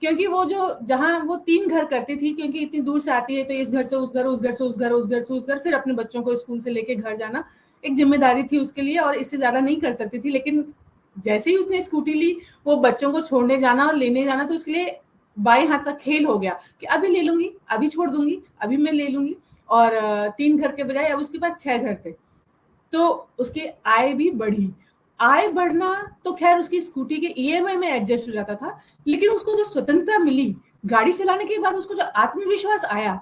क्योंकि वो जो जहाँ वो 3 घर करती थी, क्योंकि इतनी दूर से आती है तो इस घर से उस घर, उस घर से उस घर, उस घर से उस घर, फिर अपने बच्चों को स्कूल से लेके घर जाना एक जिम्मेदारी थी उसके लिए और इससे ज्यादा नहीं कर सकती थी। लेकिन जैसे ही उसने स्कूटी ली, वो बच्चों को छोड़ने जाना और लेने जाना तो उसके लिए बाएं हाथ का खेल हो गया कि अभी ले लूंगी, अभी छोड़ दूंगी, अभी मैं ले लूंगी। और 3 घर के बजाय अब उसके पास 6 घर थे, तो उसकी आय भी बढ़ी। आय बढ़ना तो खैर उसकी स्कूटी के ईएमआई में एडजस्ट हो जाता था, लेकिन उसको जो स्वतंत्रता मिली गाड़ी चलाने के बाद, उसको जो आत्मविश्वास आया,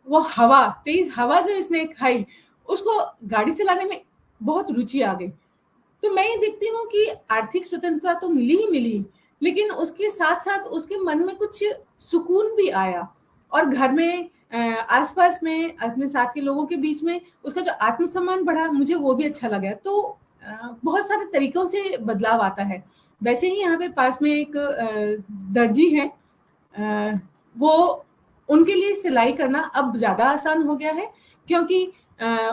वो हवा, तेज हवा जो इसने खाई, उसको गाड़ी चलाने में बहुत रुचि आ गई। तो मैं ये देखती हूँ कि आर्थिक स्वतंत्रता तो मिली ही मिली, लेकिन उसके साथ साथ उसके मन में कुछ सुकून भी आया, और घर में आसपास में अपने साथ के लोगों के बीच में उसका जो आत्मसम्मान बढ़ा, मुझे वो भी अच्छा लगा। तो बहुत सारे तरीकों से बदलाव आता है। वैसे ही यहाँ पे पास में एक दर्जी है, वो, उनके लिए सिलाई करना अब ज्यादा आसान हो गया है, क्योंकि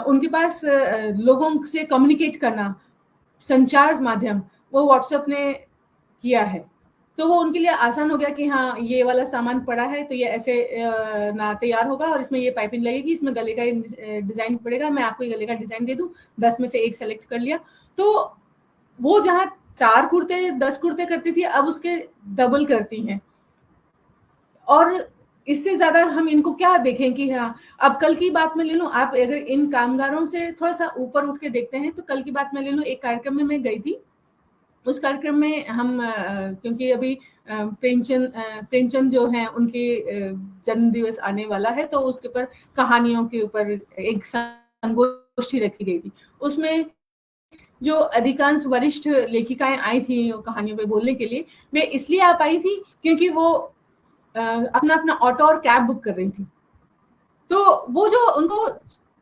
उनके पास लोगों से कम्युनिकेट करना, संचार माध्यम, वो व्हाट्सएप ने किया है। तो वो उनके लिए आसान हो गया कि हाँ, ये वाला सामान पड़ा है तो ये ऐसे ना तैयार होगा, और इसमें ये पाइपिंग लगेगी, इसमें गले का डिजाइन पड़ेगा, मैं आपको ये गले का डिजाइन दे दूं, 10 में से एक सेलेक्ट कर लिया। तो वो जहाँ 4 कुर्ते 10 कुर्ते करती थी, अब उसके डबल करती हैं। और इससे ज्यादा हम इनको क्या देखें कि हाँ, अब कल की बात मैं ले लूं, आप अगर इन कामगारों से थोड़ा सा ऊपर उठ के देखते हैं, तो कल की बात मैं ले लूं, एक कार्यक्रम में मैं गई थी। उस कार्यक्रम में हम क्योंकि अभी प्रेमचंद जो हैं, उनके जन्म दिवस आने वाला है, तो उसके ऊपर कहानियों के ऊपर एक संगोष्ठी रखी गई थी। उसमें जो अधिकांश वरिष्ठ लेखिकाएं आई थी कहानियों पे बोलने के लिए, वे इसलिए आ पाई थी क्योंकि वो अपना अपना ऑटो और कैब बुक कर रही थी। तो वो जो उनको,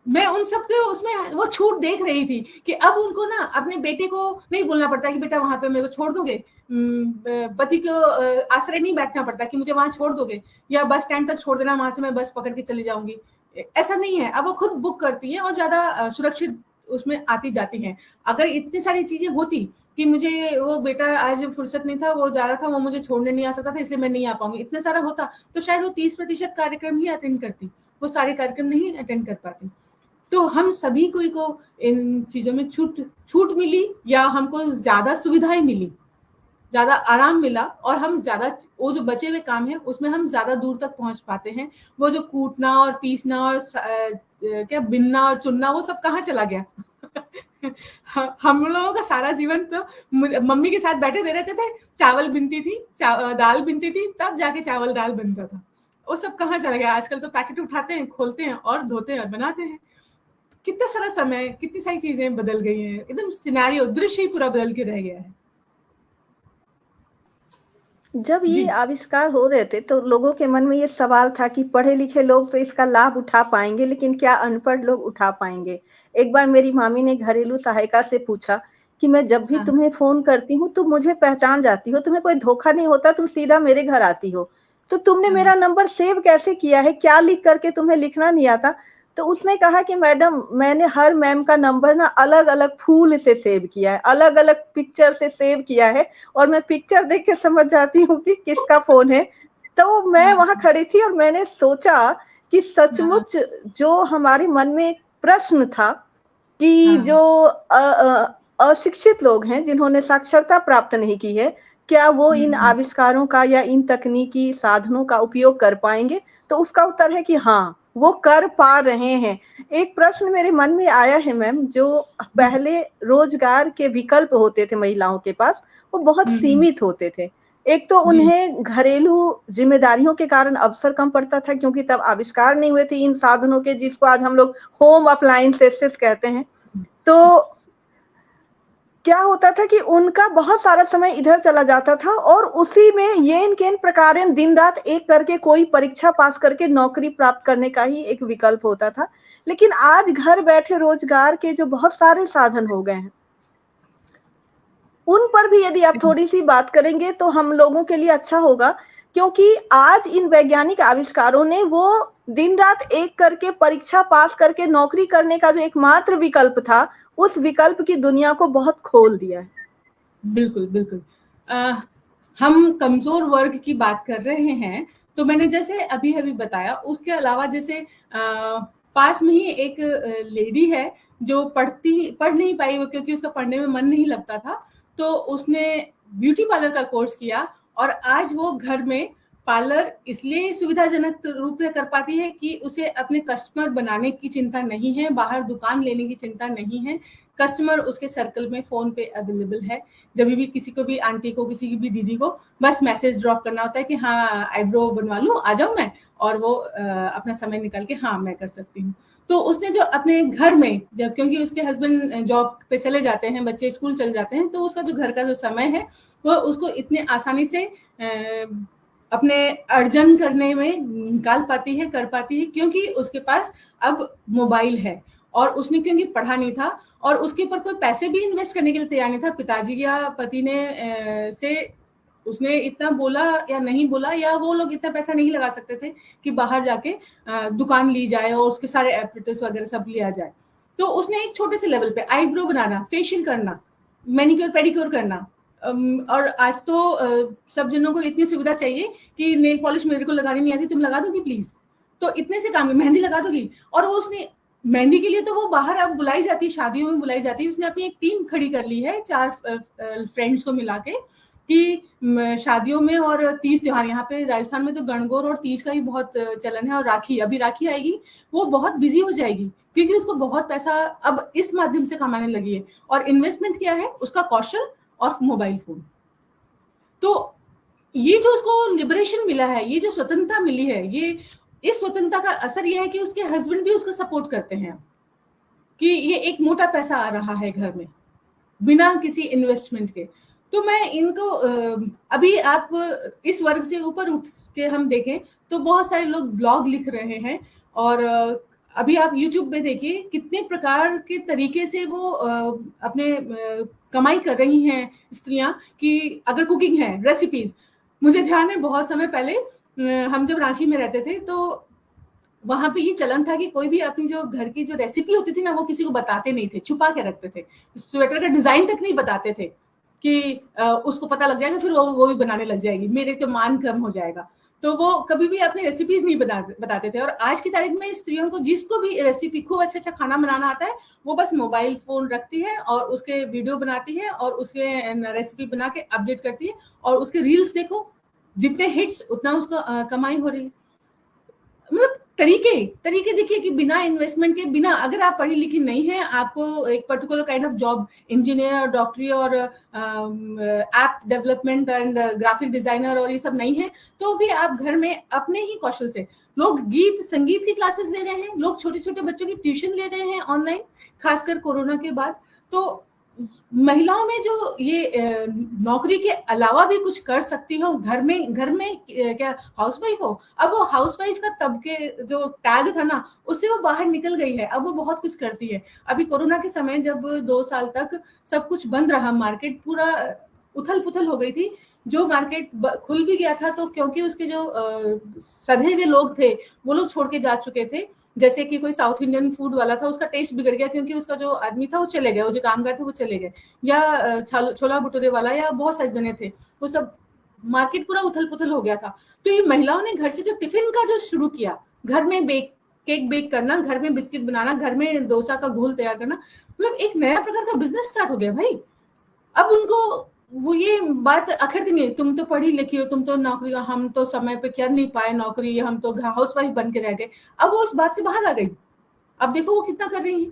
मैं उन सबके उसमें वो छूट देख रही थी कि अब उनको ना अपने बेटे को नहीं बोलना पड़ता कि बेटा वहां पे मेरे को छोड़ दोगे, पति को आश्रय नहीं बैठना पड़ता कि मुझे वहां छोड़ दोगे, या बस स्टैंड तक छोड़ देना, वहां से मैं बस पकड़ के चली जाऊंगी। ऐसा नहीं है, अब वो खुद बुक करती हैं और ज्यादा सुरक्षित उसमें आती जाती हैं। अगर इतनी सारी चीजें होती कि मुझे वो बेटा आज फुर्सत नहीं था, वो जा रहा था, वो मुझे छोड़ने नहीं आ सकता था, इसलिए मैं नहीं आ पाऊंगी, इतना सारा होता, तो शायद वो 30% कार्यक्रम ही अटेंड करती, वो सारे कार्यक्रम नहीं अटेंड कर पाती। तो हम सभी को इन चीजों में छूट मिली, या हमको ज्यादा सुविधाएं मिली, ज्यादा आराम मिला, और हम ज्यादा, वो जो बचे हुए काम है उसमें हम ज्यादा दूर तक पहुंच पाते हैं। वो जो कूटना और पीसना और क्या बिनना और चुनना, वो सब कहाँ चला गया? हम लोगों का सारा जीवन तो मम्मी के साथ बैठे दे रहते थे, चावल बिनती थी, दाल बिनती थी, तब जाके चावल दाल बनता था। वो सब कहाँ चला गया? आजकल तो पैकेट उठाते हैं, खोलते हैं और धोते हैं और बनाते हैं। कितना सारा समय, कितनी सारी चीजें बदल गई हैं, एकदम सिनेरियो, दृश्य ही पूरा बदल के रह गया है। जब ये आविष्कार हो रहे थे तो लोगों के मन में ये सवाल था कि पढ़े लिखे लोग तो इसका लाभ उठा पाएंगे, लेकिन क्या अनपढ़ लोग उठा पाएंगे? एक बार मेरी मामी ने घरेलू सहायिका से पूछा कि मैं जब भी तुम्हें फोन करती हूँ तुम मुझे पहचान जाती हो, तुम्हें कोई धोखा नहीं होता, तुम सीधा मेरे घर आती हो, तो तुमने मेरा नंबर सेव कैसे किया है? क्या लिख करके तुम्हें लिखना नहीं आता? तो उसने कहा कि मैडम, मैंने हर मैम का नंबर ना अलग अलग फूल से सेव किया है, अलग अलग पिक्चर से सेव किया है, और मैं पिक्चर देख के समझ जाती हूँ कि किसका फोन है। तो मैं वहां खड़ी थी और मैंने सोचा कि सचमुच जो हमारे मन में एक प्रश्न था कि जो अशिक्षित लोग हैं, जिन्होंने साक्षरता प्राप्त नहीं की है, क्या वो इन आविष्कारों का या इन तकनीकी साधनों का उपयोग कर पाएंगे? तो उसका उत्तर है कि हाँ, वो कर पा रहे हैं। एक प्रश्न मेरे मन में आया है मैम, जो पहले रोजगार के विकल्प होते थे महिलाओं के पास, वो बहुत सीमित होते थे। एक तो उन्हें घरेलू जिम्मेदारियों के कारण अवसर कम पड़ता था, क्योंकि तब आविष्कार नहीं हुए थे इन साधनों के, जिसको आज हम लोग होम अप्लायंसेस कहते हैं। तो क्या होता था कि उनका बहुत सारा समय इधर चला जाता था, और उसी में येन केन प्रकारेण दिन रात एक करके कोई परीक्षा पास करके नौकरी प्राप्त करने का ही एक विकल्प होता था। लेकिन आज घर बैठे रोजगार के जो बहुत सारे साधन हो गए हैं, उन पर भी यदि आप थोड़ी सी बात करेंगे तो हम लोगों के लिए अच्छा होगा, क्योंकि आज इन वैज्ञानिक आविष्कारों ने वो दिन रात एक करके परीक्षा पास करके नौकरी करने का जो एकमात्र विकल्प था, उस विकल्प की दुनिया को बहुत खोल दिया है। बिल्कुल बिल्कुल। हम कमजोर वर्ग की बात कर रहे हैं, तो मैंने जैसे अभी अभी बताया, उसके अलावा जैसे पास में ही एक लेडी है जो पढ़ नहीं पाई, क्योंकि उसका पढ़ने में मन नहीं लगता था, तो उसने ब्यूटी पार्लर का कोर्स किया, और आज वो घर में पार्लर इसलिए सुविधाजनक रूप से कर पाती है कि उसे अपने कस्टमर बनाने की चिंता नहीं है, बाहर दुकान लेने की चिंता नहीं है, कस्टमर उसके सर्कल में फोन पे अवेलेबल है। जब भी किसी को भी, आंटी को, किसी की भी दीदी को बस मैसेज ड्रॉप करना होता है कि हाँ आईब्रो बनवा लूं, आ जाऊं मैं, और वो अपना समय निकाल के हाँ मैं कर सकती हूँ। तो उसने जो अपने घर में, जब क्योंकि उसके हस्बैंड जॉब पे चले जाते हैं, बच्चे स्कूल चले जाते हैं, तो उसका जो घर का जो समय है वो उसको इतने आसानी से अपने अर्जन करने में निकाल पाती है, कर पाती है, क्योंकि उसके पास अब मोबाइल है। और उसने क्योंकि पढ़ा नहीं था और उसके ऊपर कोई पैसे भी इन्वेस्ट करने के लिए तैयार नहीं था, पिताजी या पति ने से उसने इतना बोला या नहीं बोला, या वो लोग इतना पैसा नहीं लगा सकते थे कि बाहर जाके दुकान ली जाए और उसके सारे एपरेटस वगैरह सब लिया जाए। तो उसने एक छोटे से लेवल पे आईब्रो बनाना, फेशियल करना, मैनिक्योर पेडिक्योर करना, और आज तो सब जनों को इतनी सुविधा चाहिए कि नेल पॉलिश मेरे को लगानी नहीं आती, तुम लगा दोगी प्लीज, तो इतने से काम है, मेहंदी लगा दोगी। और वो उसने मेहंदी के लिए तो वो बाहर अब बुलाई जाती है, शादियों में बुलाई जाती है। उसने अपनी एक टीम खड़ी कर ली है 4 फ्रेंड्स को मिला के, कि शादियों में और तीज त्योहार, यहाँ पे राजस्थान में तो गणगौर और तीज का भी बहुत चलन है, और राखी, अभी राखी आएगी, वो बहुत बिजी हो जाएगी क्योंकि उसको बहुत पैसा अब इस माध्यम से कमाने लगी है। और इन्वेस्टमेंट क्या है? उसका कौशल और मोबाइल फोन। तो ये जो उसको लिबरेशन मिला है, ये जो स्वतंत्रता मिली है, ये इस स्वतंत्रता का असर ये है कि उसके हस्बैंड भी उसका सपोर्ट करते हैं, कि ये एक मोटा पैसा आ रहा है घर में बिना किसी इन्वेस्टमेंट के। तो मैं इनको अभी आप इस वर्ग से ऊपर उठ के हम देखें तो बहुत सारे लोग ब्लॉग लिख रहे हैं, और अभी आप YouTube पे देखिए कितने प्रकार के तरीके से वो अपने कमाई कर रही हैं स्त्रियां, कि अगर कुकिंग है, रेसिपीज। मुझे ध्यान है बहुत समय पहले हम जब रांची में रहते थे तो वहां पे ये चलन था कि कोई भी अपनी जो घर की जो रेसिपी होती थी ना, वो किसी को बताते नहीं थे, छुपा के रखते थे। स्वेटर का डिजाइन तक नहीं बताते थे कि उसको पता लग जाएगा, फिर वो भी बनाने लग जाएगी, मेरे तो मान कम हो जाएगा। तो वो कभी भी अपनी रेसिपीज नहीं बताते थे। और आज की तारीख में स्त्रियों को जिसको भी रेसिपी, खूब अच्छा खाना बनाना आता है, वो बस मोबाइल फोन रखती है और उसके वीडियो बनाती है और उसके रेसिपी बना के अपडेट करती है, और उसके रील्स देखो, जितने हिट्स उतना उसको कमाई हो रही है। मतलब तरीके देखिए कि बिना इन्वेस्टमेंट के, बिना, अगर आप पढ़ी लिखी नहीं है, आपको एक particular kind of job, engineer और डॉक्टरी और app development and graphic designer और ये सब नहीं है, तो भी आप घर में अपने ही कौशल से, लोग गीत संगीत की क्लासेस ले रहे हैं, लोग छोटे छोटे बच्चों की ट्यूशन ले रहे हैं ऑनलाइन, खासकर कोरोना के बाद। तो महिलाओं में जो ये नौकरी के अलावा भी कुछ कर सकती हो, घर में क्या हाउसवाइफ हो, अब वो हाउसवाइफ का तब के जो टैग था ना, उससे वो बाहर निकल गई है, अब वो बहुत कुछ करती है। अभी कोरोना के समय जब 2 साल तक सब कुछ बंद रहा, मार्केट पूरा उथल पुथल हो गई थी, जो मार्केट खुल भी गया था तो क्योंकि उसके जो सधे हुए लोग थे वो लोग छोड़ के जा चुके थे। जैसे कि कोई साउथ इंडियन फूड वाला था, उसका टेस्ट बिगड़ गया क्योंकि उसका जो आदमी था वो चले गए, वो जो कामगार थे वो चले गए, या छोला भटूरे वाला, या बहुत सारे जने थे, वो सब, मार्केट पूरा उथल पुथल हो गया था। तो ये महिलाओं ने घर से जो टिफिन का जो शुरू किया, घर में केक बेक करना, घर में बिस्किट बनाना, घर में डोसा का घोल तैयार करना, मतलब एक नया प्रकार का बिजनेस स्टार्ट हो गया भाई। अब उनको वो ये बात अखरती नहीं, तुम तो पढ़ी लिखी हो, तुम तो नौकरी, हम तो समय पे कर नहीं पाए नौकरी, हम तो हाउसवाइफ बन के रह गए। अब वो उस बात से बाहर आ गई, अब देखो वो कितना कर रही है।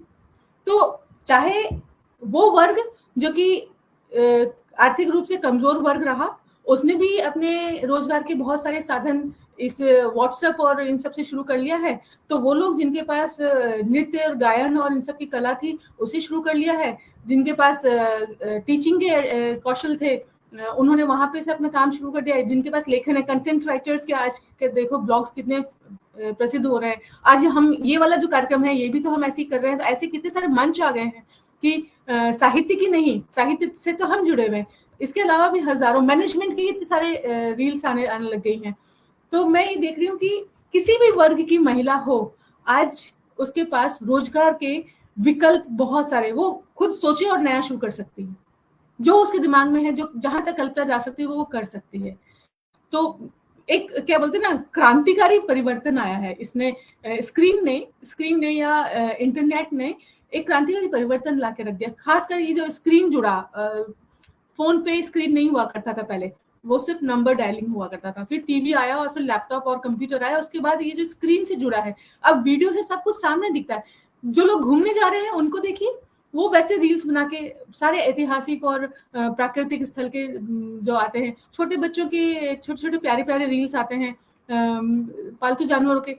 तो चाहे वो वर्ग जो कि आर्थिक रूप से कमजोर वर्ग रहा, उसने भी अपने रोजगार के बहुत सारे साधन इस व्हाट्सएप और इन सब से शुरू कर लिया है। तो वो लोग जिनके पास नृत्य और गायन और इन सब की कला थी, उसे शुरू कर लिया है। जिनके पास टीचिंग के कौशल थे, उन्होंने वहां पे से अपना काम शुरू कर दिया है। जिनके पास लेखन है, कंटेंट राइटर्स के आज के देखो ब्लॉग्स कितने प्रसिद्ध हो रहे हैं। आज हम ये वाला जो कार्यक्रम है, ये भी तो हम ऐसे ही कर रहे हैं। तो ऐसे कितने सारे मंच आ गए हैं कि साहित्य की नहीं, साहित्य से तो हम जुड़े हुए हैं, इसके अलावा भी हजारों मैनेजमेंट के इतने सारे रील्स आने लग गई हैं। तो मैं ये देख रही हूँ कि किसी भी वर्ग की महिला हो, आज उसके पास रोजगार के विकल्प बहुत सारे, वो खुद सोचे और नया शुरू कर सकती है, जो उसके दिमाग में है, जो जहां तक कल्पना जा सकती है वो कर सकती है। तो एक क्या बोलते हैं ना, क्रांतिकारी परिवर्तन आया है इसने, स्क्रीन ने या इंटरनेट ने एक क्रांतिकारी परिवर्तन ला के रख दिया। खासकर ये जो स्क्रीन जुड़ा, फोन पे स्क्रीन नहीं हुआ करता था पहले, वो सिर्फ नंबर डायलिंग हुआ करता था, फिर टीवी आया और फिर लैपटॉप और कंप्यूटर आया, उसके बाद ये जो स्क्रीन से जुड़ा है, अब वीडियो से सब कुछ सामने दिखता है। जो लोग घूमने जा रहे हैं उनको देखिए, वो वैसे रील्स बना के सारे ऐतिहासिक और प्राकृतिक स्थल के जो आते हैं, छोटे बच्चों के छोटे छोटे प्यारे प्यारे रील्स आते हैं पालतू जानवरों के,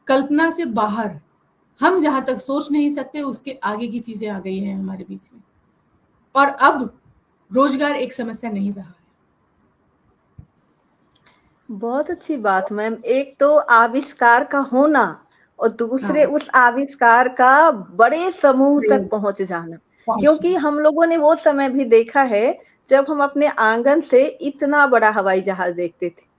कल्पना से बाहर, हम जहां तक सोच नहीं सकते उसके आगे की चीजें आ गई हैं हमारे बीच में। और अब रोजगार एक समस्या नहीं रहा है। बहुत अच्छी बात मैम। एक तो आविष्कार का होना और दूसरे उस आविष्कार का बड़े समूह तक पहुंच जाना, क्योंकि हम लोगों ने वो समय भी देखा है जब हम अपने आंगन से इतना बड़ा हवाई जहाज देखते थे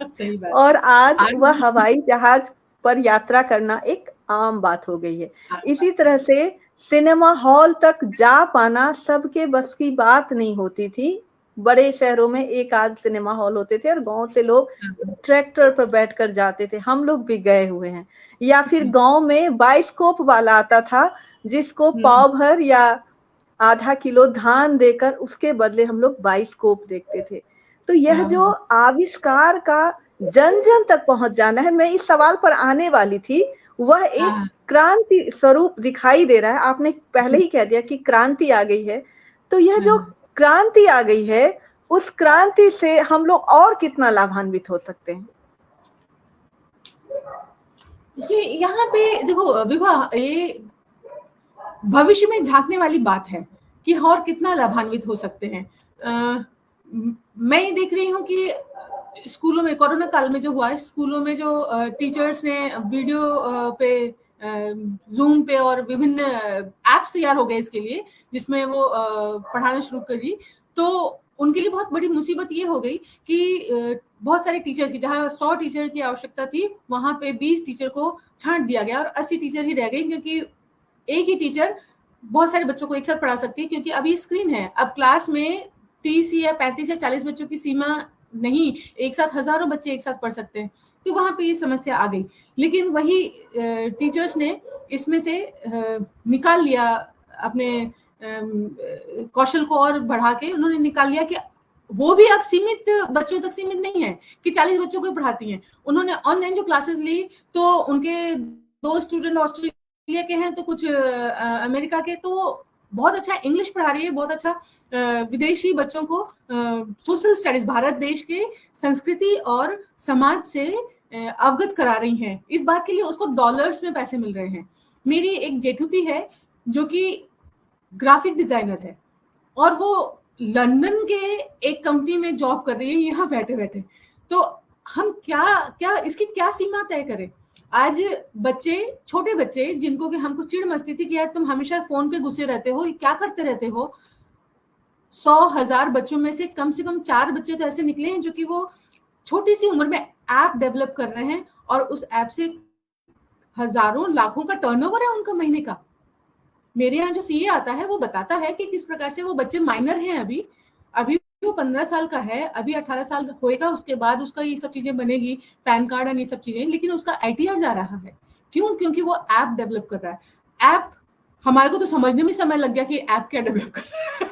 सही बात। और आज वह हवाई जहाज पर यात्रा करना एक आम बात हो गई है। इसी तरह से सिनेमा हॉल तक जा पाना सबके बस की बात नहीं होती थी। बड़े शहरों में एक आध सिनेमा हॉल होते थे और गांव से लोग ट्रैक्टर पर बैठकर जाते थे, हम लोग भी गए हुए हैं। या फिर गांव में बाइस्कोप वाला आता था जिसको पाव भर या आधा किलो धान देकर उसके बदले हम लोग बाइस्कोप देखते थे। तो यह जो आविष्कार का जन जन तक पहुंच जाना है, मैं इस सवाल पर आने वाली थी, वह एक क्रांति स्वरूप दिखाई दे रहा है। आपने पहले ही कह दिया कि क्रांति आ गई है, तो यह जो क्रांति आ गई है उस क्रांति से हम लोग और कितना लाभान्वित हो सकते हैं? ये यहाँ पे देखो विभा, ये भविष्य में झांकने वाली बात है कि और कितना लाभान्वित हो सकते हैं। मैं ये देख रही हूँ कि स्कूलों में कोरोना काल में जो हुआ है, स्कूलों में जो टीचर्स ने वीडियो पे जूम पे और विभिन्न एप्स तैयार हो गए इसके लिए, जिसमें वो पढ़ाना शुरू करी, तो उनके लिए बहुत बड़ी मुसीबत ये हो गई कि बहुत सारे टीचर्स की, जहां 100 टीचर की आवश्यकता थी वहां पे 20 टीचर को छांट दिया गया और 80 टीचर ही रह गई, क्योंकि एक ही टीचर बहुत सारे बच्चों को एक साथ पढ़ा सकती है, क्योंकि अभी स्क्रीन है। अब क्लास में 30 या 35 या 40 बच्चों की सीमा नहीं, एक साथ हजारों बच्चे एक साथ पढ़ सकते हैं, तो वहां पे ये समस्या आ गई। लेकिन वही टीचर्स ने इसमें से निकाल लिया अपने कौशल को और बढ़ा के, उन्होंने निकाल लिया कि वो भी अब सीमित बच्चों तक सीमित नहीं है कि 40 बच्चों को पढ़ाती हैं। उन्होंने ऑनलाइन जो क्लासेस ली, तो उनके 2 स्टूडेंट ऑस्ट्रेलिया के हैं, तो कुछ अमेरिका के, तो बहुत अच्छा इंग्लिश पढ़ा रही है, बहुत अच्छा विदेशी बच्चों को सोशल स्टडीज, भारत देश के संस्कृति और समाज से अवगत करा रही हैं। इस बात के लिए उसको डॉलर्स में पैसे मिल रहे हैं। मेरी एक जेठुती है जो कि ग्राफिक डिजाइनर है और वो लंदन के एक कंपनी में जॉब कर रही है यहाँ बैठे बैठे। तो हम क्या इसकी क्या सीमा तय करें? आज बच्चे, छोटे बच्चे जिनको कि हमको चिढ़ मचती थी कि यार तुम हमेशा फोन पे घुसे रहते हो, क्या करते रहते हो, 100,000 बच्चों में से कम 4 बच्चे तो ऐसे निकले हैं जो कि वो छोटी सी उम्र में ऐप डेवलप कर रहे हैं और उस ऐप से हजारों लाखों का टर्नओवर है उनका महीने का। मेरे यहाँ जो सीए आता है वो बताता है कि किस प्रकार से वो बच्चे माइनर हैं, अभी वो 15 साल का है, अभी 18 साल होएगा, उसके बाद उसका ये सब चीजें बनेगी, पैन कार्ड और ये सब चीजें, लेकिन उसका आईटीआर जा रहा है। क्यों? क्योंकि वो ऐप डेवलप कर रहा है। ऐप हमारे को तो समझने में समय लग गया कि ऐप क्या डेवलप कर रहा है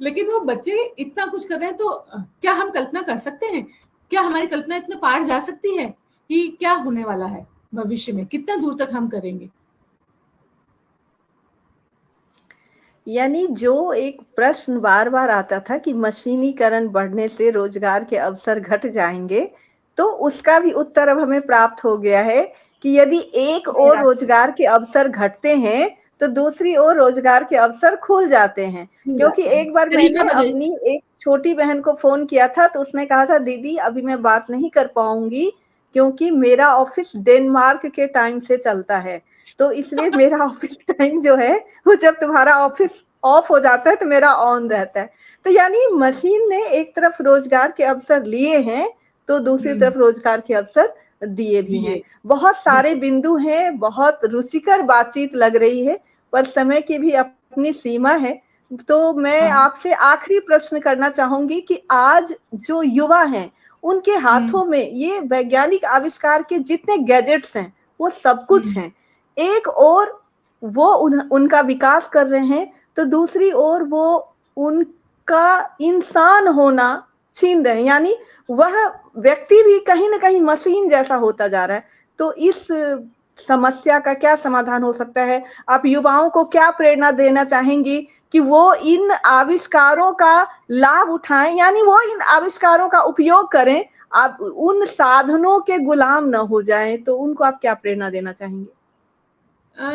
लेकिन वो बच्चे इतना कुछ कर रहे हैं, तो क्या हम कल्पना कर सकते हैं? क्या हमारी कल्पना इतने पार जा सकती है कि क्या होने वाला है भविष्य में, कितना दूर तक हम करेंगे? यानी जो एक प्रश्न बार बार आता था कि मशीनीकरण बढ़ने से रोजगार के अवसर घट जाएंगे, तो उसका भी उत्तर अब हमें प्राप्त हो गया है कि यदि एक ओर रोजगार के अवसर घटते हैं तो दूसरी ओर रोजगार के अवसर खुल जाते हैं। क्योंकि एक बार मैंने अपनी एक छोटी बहन को फोन किया था तो उसने कहा था, दीदी अभी मैं बात नहीं कर पाऊंगी क्योंकि मेरा ऑफिस डेनमार्क के टाइम से चलता है, तो इसलिए मेरा ऑफिस टाइम जो है वो जब तुम्हारा ऑफिस ऑफ हो जाता है तो मेरा ऑन रहता है। तो यानी मशीन ने एक तरफ रोजगार के अवसर लिए हैं तो दूसरी तरफ रोजगार के अवसर दिए भी हैं। बहुत सारे बिंदु हैं, बहुत रुचिकर बातचीत लग रही है, पर समय की भी अपनी सीमा है। तो मैं आपसे आखिरी प्रश्न करना चाहूंगी कि आज जो युवा हैं उनके हाथों में ये वैज्ञानिक आविष्कार के जितने गैजेट्स हैं वो सब कुछ हैं, एक और वो उनका विकास कर रहे हैं तो दूसरी ओर वो उनका इंसान होना छीन रहे हैं, यानी वह व्यक्ति भी कहीं ना कहीं मशीन जैसा होता जा रहा है। तो इस समस्या का क्या समाधान हो सकता है? आप युवाओं को क्या प्रेरणा देना चाहेंगी कि वो इन आविष्कारों का लाभ उठाएं, यानी वो इन आविष्कारों का उपयोग करें, आप उन साधनों के गुलाम न हो जाएं, तो उनको आप क्या प्रेरणा देना चाहेंगे?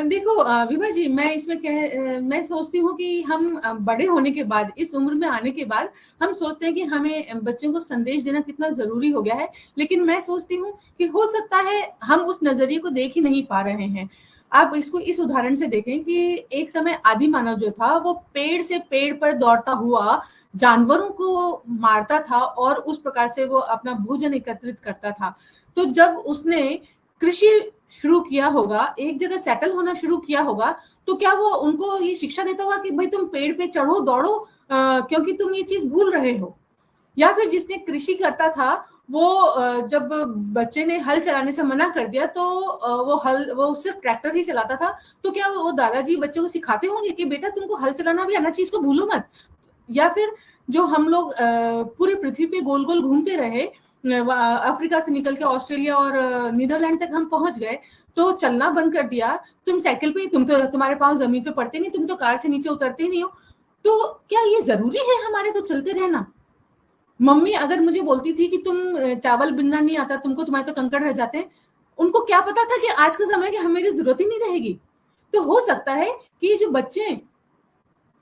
देखो विभा जी, मैं सोचती हूँ कि हम बड़े होने के बाद, इस उम्र में आने के बाद हम सोचते हैं कि हमें बच्चों को संदेश देना कितना जरूरी हो गया है, लेकिन मैं सोचती हूँ कि हो सकता है हम उस नजरिए को देख ही नहीं पा रहे हैं। आप इसको इस उदाहरण से देखें कि एक समय आदि मानव जो था वो पेड़ से पेड़ पर दौड़ता हुआ जानवरों को मारता था और उस प्रकार से वो अपना भोजन एकत्रित करता था। तो जब उसने कृषि शुरू किया होगा, एक जगह सेटल होना शुरू किया होगा, तो क्या वो उनको ये शिक्षा देता होगा कि भाई तुम पेड़ पे चढ़ो, दौड़ो, क्योंकि तुम ये चीज भूल रहे हो? या फिर जिसने कृषि करता था वो जब बच्चे ने हल चलाने से मना कर दिया तो वो सिर्फ ट्रैक्टर ही चलाता था, तो क्या वो दादाजी बच्चों को सिखाते होंगे कि बेटा तुमको हल चलाना भी आना चाहिए, इसको भूलो मत? या फिर जो हम लोग पूरी पृथ्वी पे गोल गोल घूमते रहे, अफ्रीका से निकल के ऑस्ट्रेलिया और नीदरलैंड तक हम पहुंच गए, तो चलना बंद कर दिया, तुम साइकिल पे, तुम्हारे पांव जमीन पे पड़ते नहीं, तुम तो कार से नीचे उतरते नहीं हो, तो क्या ये जरूरी है हमारे को चलते रहना? मम्मी अगर मुझे बोलती थी कि तुम चावल बिनना नहीं आता तुमको, तुम्हारे तो कंकड़ रह जाते हैं, उनको क्या पता था कि आज के समय की हमें जरूरत ही नहीं रहेगी। तो हो सकता है कि जो बच्चे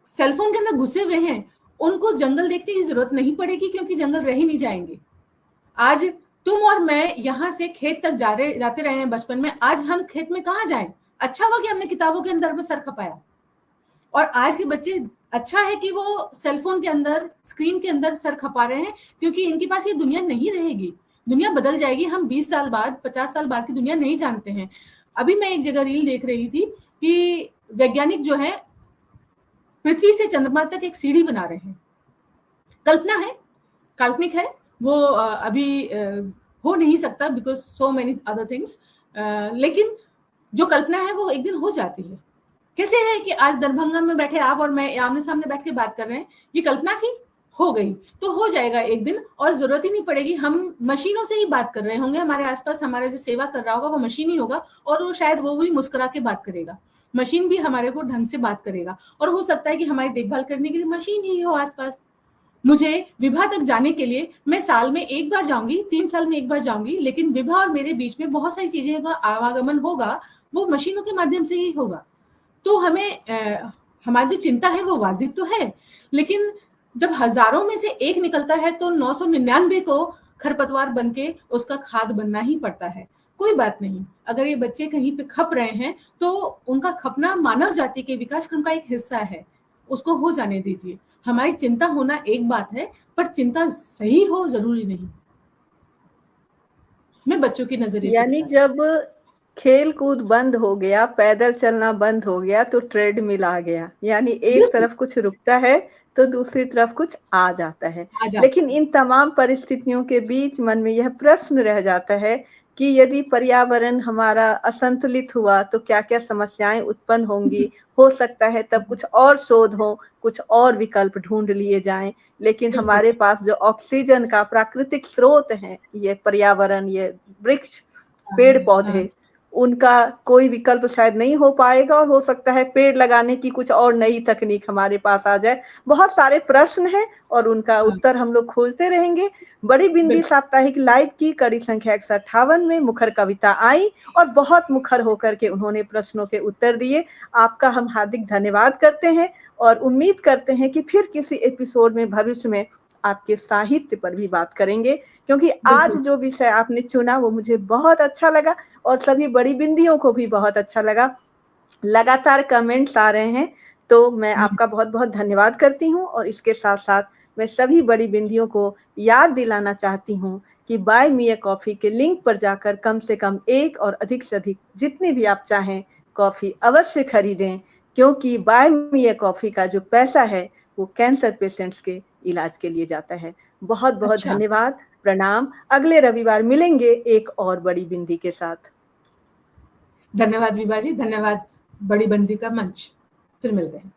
सेलफोन के अंदर घुसे हुए हैं उनको जंगल देखने की जरूरत नहीं पड़ेगी, क्योंकि जंगल रह ही नहीं जाएंगे। आज तुम और मैं यहाँ से खेत तक जाते रहे हैं बचपन में, आज हम खेत में कहाँ जाएं? अच्छा हुआ कि हमने किताबों के अंदर में सर खपाया। और आज के बच्चे, अच्छा है कि वो सेलफोन के अंदर, स्क्रीन के अंदर सर खपा रहे हैं, क्योंकि इनके पास ये दुनिया नहीं रहेगी। दुनिया बदल जाएगी, हम 20 साल बाद, 50 साल बाद की दुनिया नहीं जानते हैं। अभी मैं एक जगह रील देख रही थी कि वैज्ञानिक जो है पृथ्वी से चंद्रमा तक एक सीढ़ी बना रहे हैं। कल्पना है, काल्पनिक है, वो अभी हो नहीं सकता because so many other things, लेकिन जो कल्पना है वो एक दिन हो जाती है। कैसे है कि आज दरभंगा में बैठे आप और मैं आमने सामने बैठ के बात कर रहे हैं, ये कल्पना थी, हो गई, तो हो जाएगा एक दिन, और जरूरत ही नहीं पड़ेगी, हम मशीनों से ही बात कर रहे होंगे, हमारे आसपास हमारा जो सेवा कर रहा होगा वो मशीन ही होगा, और वो शायद वो भी मुस्कुरा के बात करेगा, मशीन भी हमारे को ढंग से बात करेगा, और हो सकता है कि हमारी देखभाल करने के लिए मशीन ही हो आसपास। मुझे विवाह तक जाने के लिए मैं साल में एक बार जाऊंगी, 3 साल में एक बार जाऊंगी, लेकिन विवाह और मेरे बीच में बहुत सारी चीजें का आवागमन होगा, वो मशीनों के माध्यम से ही होगा। तो हमें हमारी जो चिंता है वो वाजिब तो है, लेकिन जब हजारों में से एक निकलता है तो 999 को खरपतवार बन के उसका खाद बनना ही पड़ता है। कोई बात नहीं, अगर ये बच्चे कहीं पे खप रहे हैं तो उनका खपना मानव जाति के विकास क्रम का एक हिस्सा है, उसको हो जाने दीजिए। हमारी चिंता होना एक बात है, पर चिंता सही हो जरूरी नहीं। मैं बच्चों की नजरिए से, यानी जब खेल कूद बंद हो गया, पैदल चलना बंद हो गया, तो ट्रेडमिल आ गया, यानी एक तरफ कुछ रुकता है तो दूसरी तरफ कुछ आ जाता है। लेकिन इन तमाम परिस्थितियों के बीच मन में यह प्रश्न रह जाता है कि यदि पर्यावरण हमारा असंतुलित हुआ तो क्या क्या समस्याएं उत्पन्न होंगी। हो सकता है तब कुछ और शोध हो, कुछ और विकल्प ढूंढ लिए जाएं, लेकिन हमारे पास जो ऑक्सीजन का प्राकृतिक स्रोत है, ये पर्यावरण, ये वृक्ष, पेड़ पौधे, उनका कोई विकल्प शायद नहीं हो पाएगा, और हो सकता है पेड़ लगाने की कुछ और नई तकनीक हमारे पास आ जाए। बहुत सारे प्रश्न हैं और उनका उत्तर हम लोग खोजते रहेंगे। बड़ी बिंदी साप्ताहिक लाइव की कड़ी संख्या 158 में मुखर कविता आई और बहुत मुखर होकर के उन्होंने प्रश्नों के उत्तर दिए। आपका हम हार्दिक धन्यवाद करते हैं और उम्मीद करते हैं कि फिर किसी एपिसोड में भविष्य में आपके साहित्य पर भी बात करेंगे, क्योंकि आज जो विषय आपने चुना वो मुझे बहुत अच्छा लगा और सभी बड़ी बिंदियों को भी बहुत अच्छा लगा। लगातार कमेंट्स आ रहे हैं, तो मैं आपका बहुत बहुत धन्यवाद करती हूँ। और इसके साथ साथ मैं सभी बड़ी बिंदियों को याद दिलाना चाहती हूँ कि बाय मी अ कॉफी के लिंक पर जाकर कम से कम एक और अधिक से अधिक जितनी भी आप चाहें कॉफी अवश्य खरीदें, क्योंकि बाय मी अ कॉफी का जो पैसा है वो कैंसर पेशेंट्स के इलाज के लिए जाता है। बहुत बहुत धन्यवाद, प्रणाम। अगले रविवार मिलेंगे एक और बड़ी बिंदी के साथ। धन्यवाद विभा जी, धन्यवाद बड़ी बिंदी का मंच। फिर मिलते हैं।